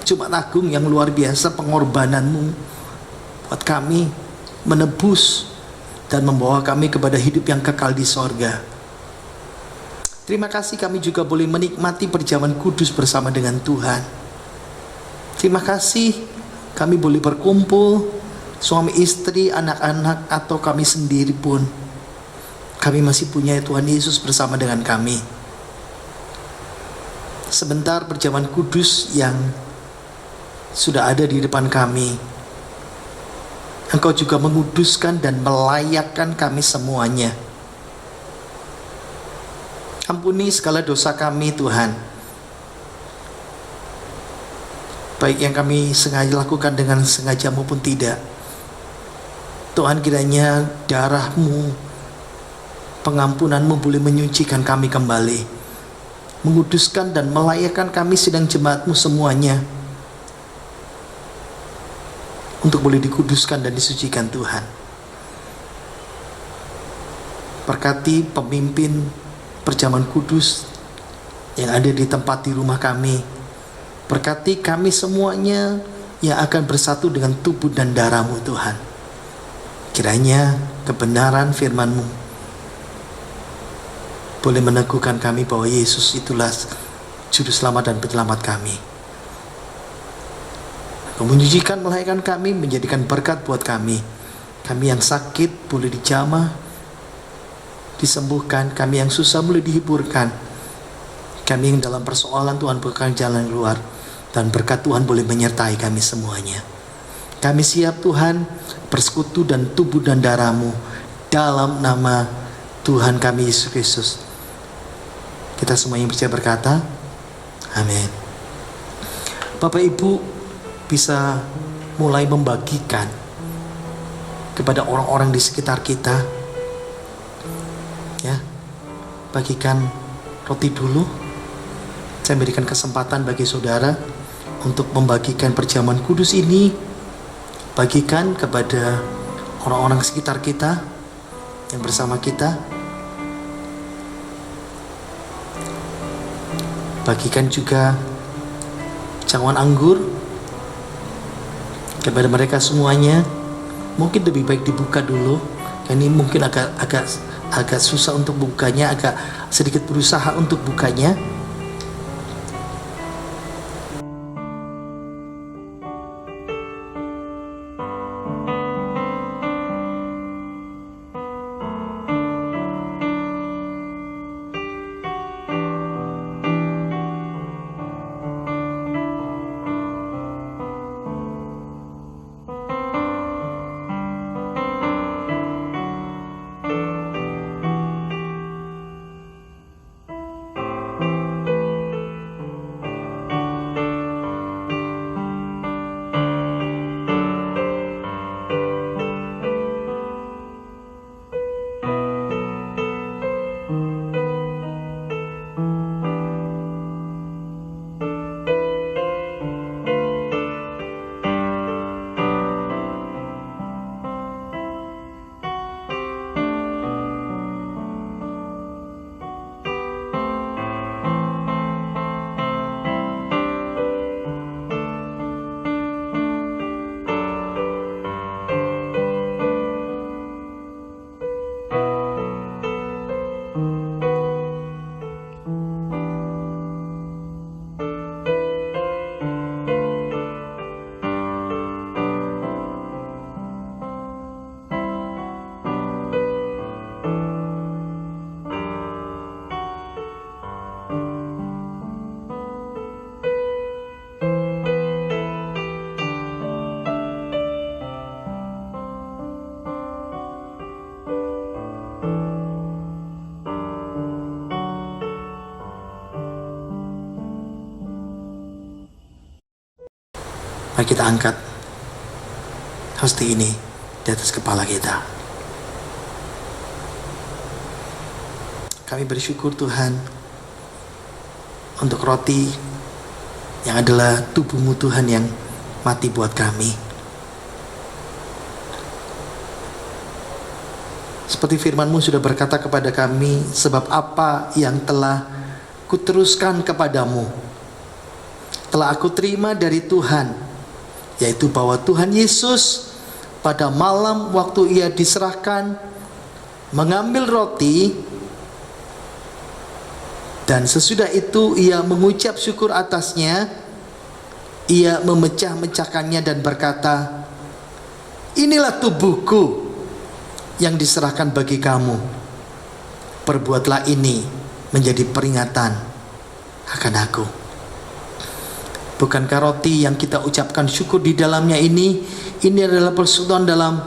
Jumat Agung yang luar biasa, pengorbanan-Mu buat kami, menebus dan membawa kami kepada hidup yang kekal di sorga. Terima kasih kami juga boleh menikmati perjamuan kudus bersama dengan Tuhan. Terima kasih kami boleh berkumpul, suami istri, anak-anak, atau kami sendiri pun. Kami masih punya Tuhan Yesus bersama dengan kami. Sebentar perjamuan kudus yang sudah ada di depan kami, Engkau juga menguduskan dan melayakkan kami semuanya. Ampuni segala dosa kami Tuhan, baik yang kami sengaja lakukan dengan sengaja maupun tidak. Tuhan, kiranya darah-Mu, pengampunan-Mu boleh menyucikan kami kembali, menguduskan dan melayakkan kami sedang jemaat-Mu semuanya, untuk boleh dikuduskan dan disucikan Tuhan. Berkati pemimpin perjamuan kudus yang ada di tempat di rumah kami. Berkati kami semuanya yang akan bersatu dengan tubuh dan darah-Mu Tuhan. Kiranya kebenaran firman-Mu boleh meneguhkan kami bahwa Yesus itulah juru selamat dan penyelamat kami. Menyucikan, melayakkan kami, menjadikan berkat buat kami. Kami yang sakit boleh dijamah, disembuhkan. Kami yang susah boleh dihiburkan. Kami yang dalam persoalan, Tuhan bukakan jalan keluar, dan berkat Tuhan boleh menyertai kami semuanya. Kami siap Tuhan bersekutu dan tubuh dan darah-Mu dalam nama Tuhan kami Yesus Kristus. Kita semua yang percaya berkata amin. Bapak Ibu bisa mulai membagikan kepada orang-orang di sekitar kita, ya. Bagikan roti dulu. Saya berikan kesempatan bagi saudara untuk membagikan perjamuan kudus ini. Bagikan kepada orang-orang sekitar kita yang bersama kita. Bagikan juga cawan anggur kepada mereka semuanya. Mungkin lebih baik dibuka dulu. Ini mungkin agak susah untuk bukanya, agak sedikit berusaha untuk bukanya. Mari kita angkat hosti ini di atas kepala kita. Kami bersyukur Tuhan, untuk roti yang adalah tubuh-Mu Tuhan yang mati buat kami. Seperti firman-Mu sudah berkata kepada kami, sebab apa yang telah kuteruskan kepadamu telah aku terima dari Tuhan, yaitu bahwa Tuhan Yesus pada malam waktu Ia diserahkan mengambil roti, dan sesudah itu Ia mengucap syukur atasnya, Ia memecah-mecahkannya dan berkata, inilah tubuhku yang diserahkan bagi kamu, perbuatlah ini menjadi peringatan akan aku. Bukankah roti yang kita ucapkan syukur di dalamnya ini adalah persekutuan dalam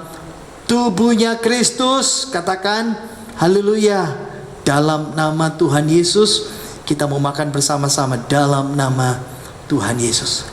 tubuhnya Kristus? Katakan haleluya. Dalam nama Tuhan Yesus kita mau makan bersama-sama, dalam nama Tuhan Yesus.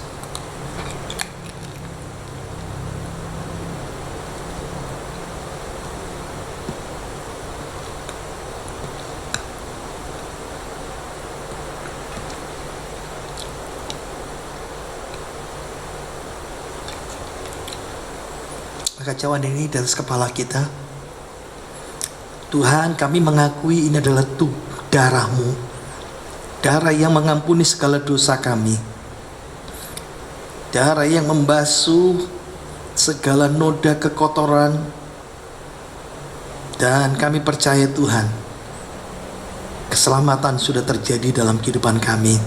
Kekacauan ini di atas kepala kita. Tuhan, kami mengakui ini adalah darah-Mu, darah yang mengampuni segala dosa kami, darah yang membasuh segala noda kekotoran. Dan kami percaya Tuhan, keselamatan sudah terjadi dalam kehidupan kami.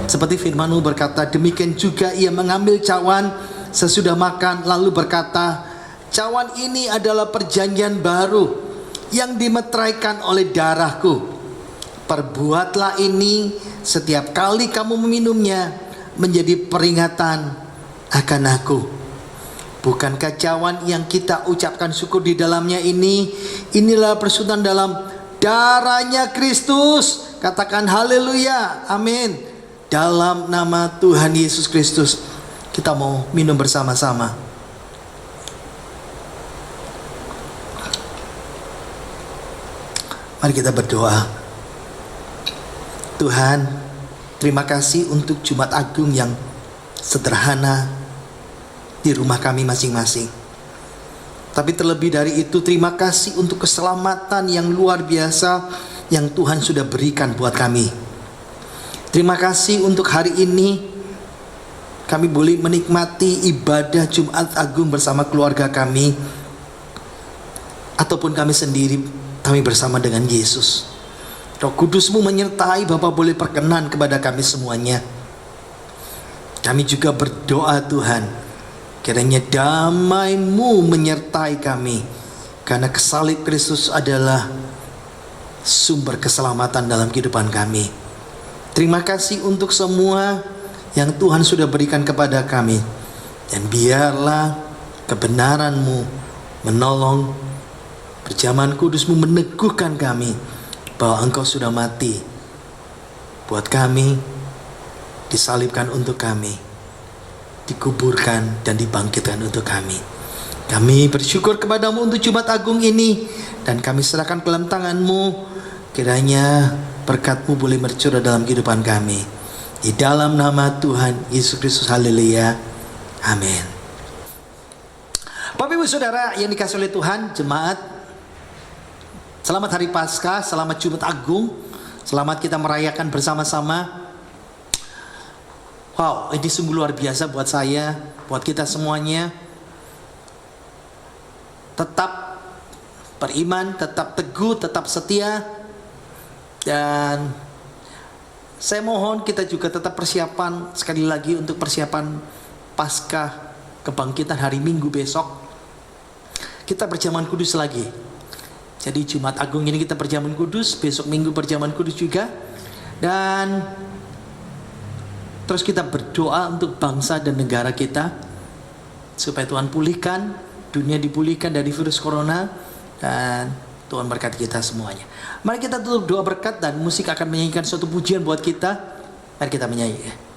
Seperti firman-Mu berkata, demikian juga Ia mengambil cawan sesudah makan, lalu berkata, cawan ini adalah perjanjian baru yang dimeteraikan oleh darahku. Perbuatlah ini setiap kali kamu meminumnya menjadi peringatan akan aku. Bukankah cawan yang kita ucapkan syukur di dalamnya inilah persekutuan dalam darahnya Kristus? Katakan haleluya, amin. Dalam nama Tuhan Yesus Kristus kita mau minum bersama-sama. Mari kita berdoa. Tuhan, terima kasih untuk Jumat Agung yang sederhana di rumah kami masing-masing. Tapi terlebih dari itu, terima kasih untuk keselamatan yang luar biasa yang Tuhan sudah berikan buat kami. Terima kasih untuk hari ini kami boleh menikmati ibadah Jumat Agung bersama keluarga kami, ataupun kami sendiri, kami bersama dengan Yesus. Roh Kudus-Mu menyertai Bapa boleh perkenan kepada kami semuanya. Kami juga berdoa Tuhan, kiranya damai-Mu menyertai kami, karena kesalib Kristus adalah sumber keselamatan dalam kehidupan kami. Terima kasih untuk semua yang Tuhan sudah berikan kepada kami. Dan biarlah kebenaran-Mu menolong, perjamuan kudus-Mu meneguhkan kami bahwa Engkau sudah mati buat kami, disalibkan untuk kami, dikuburkan dan dibangkitkan untuk kami. Kami bersyukur kepada-Mu untuk Jumat Agung ini, dan kami serahkan ke dalam tangan-Mu. Kiranya berkat-Mu boleh bercurah dalam kehidupan kami. Di dalam nama Tuhan Yesus Kristus, haleluya, amin. Bapak Ibu Saudara yang dikasihi oleh Tuhan, jemaat, selamat Hari Paskah, selamat Jumat Agung, selamat kita merayakan bersama-sama. Wow, ini sungguh luar biasa buat saya, buat kita semuanya. Tetap beriman, tetap teguh, tetap setia, dan saya mohon kita juga tetap persiapan sekali lagi untuk persiapan Paskah kebangkitan hari Minggu besok. Kita perjamuan kudus lagi. Jadi Jumat Agung ini kita perjamuan kudus, besok Minggu perjamuan kudus juga. Dan terus kita berdoa untuk bangsa dan negara kita, supaya Tuhan pulihkan, dunia dipulihkan dari virus corona, dan Tuhan berkati kita semuanya. Mari kita tutup doa berkat, dan musik akan menyanyikan suatu pujian buat kita. Mari kita menyanyi.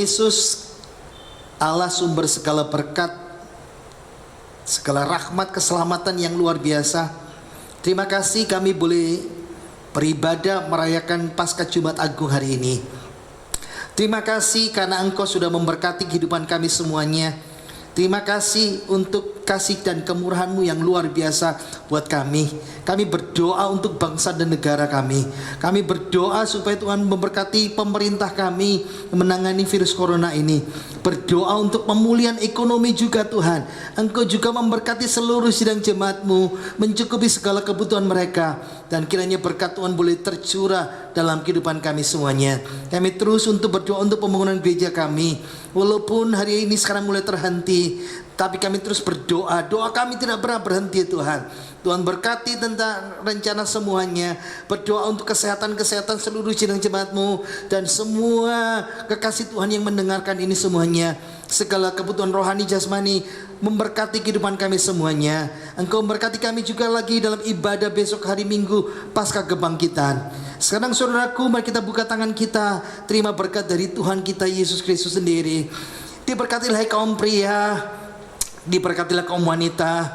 Yesus, Allah sumber segala berkat, segala rahmat, keselamatan yang luar biasa, terima kasih kami boleh beribadah merayakan Paskah Jumat Agung hari ini. Terima kasih karena Engkau sudah memberkati kehidupan kami semuanya. Terima kasih untuk kasih dan kemurahan-Mu yang luar biasa buat kami. Kami berdoa untuk bangsa dan negara kami. Kami berdoa supaya Tuhan memberkati pemerintah kami menangani virus corona ini. Berdoa untuk pemulihan ekonomi juga Tuhan. Engkau juga memberkati seluruh sidang jemaat-Mu, mencukupi segala kebutuhan mereka. Dan kiranya berkat Tuhan boleh tercurah dalam kehidupan kami semuanya. Kami terus untuk berdoa untuk pembangunan gereja kami. Walaupun hari ini sekarang mulai terhenti, tapi kami terus berdoa. Doa kami tidak pernah berhenti Tuhan. Tuhan berkati tentang rencana semuanya. Berdoa untuk kesehatan seluruh sidang jemaat-Mu dan semua kekasih Tuhan yang mendengarkan ini semuanya. Segala kebutuhan rohani jasmani memberkati kehidupan kami semuanya. Engkau memberkati kami juga lagi dalam ibadah besok hari Minggu Paskah Kebangkitan. Sekarang saudaraku, mari kita buka tangan kita, terima berkat dari Tuhan kita Yesus Kristus sendiri. Diberkatilah kaum pria, diberkatilah kaum wanita,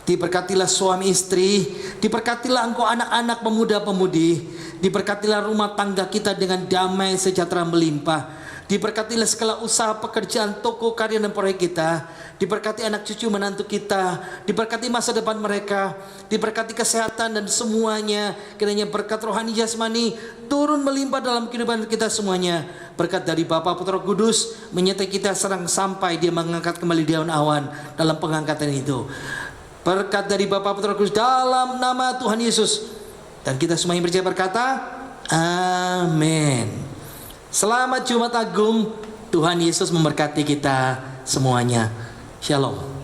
diberkatilah suami istri, diberkatilah engkau anak-anak pemuda-pemudi, diberkatilah rumah tangga kita dengan damai sejahtera melimpah. Diberkatilah segala usaha pekerjaan, toko, karya dan proyek kita. Diberkati anak cucu menantu kita. Diberkati masa depan mereka. Diberkati kesehatan dan semuanya. Kiranya berkat rohani jasmani turun melimpah dalam kehidupan kita semuanya. Berkat dari Bapa Putra Kudus menyertai kita serang sampai Dia mengangkat kembali daun awan dalam pengangkatan itu. Berkat dari Bapa Putra Kudus dalam nama Tuhan Yesus. Dan kita semua yang percaya berkata, amin. Selamat Jumat Agung. Tuhan Yesus memberkati kita semuanya. Shalom.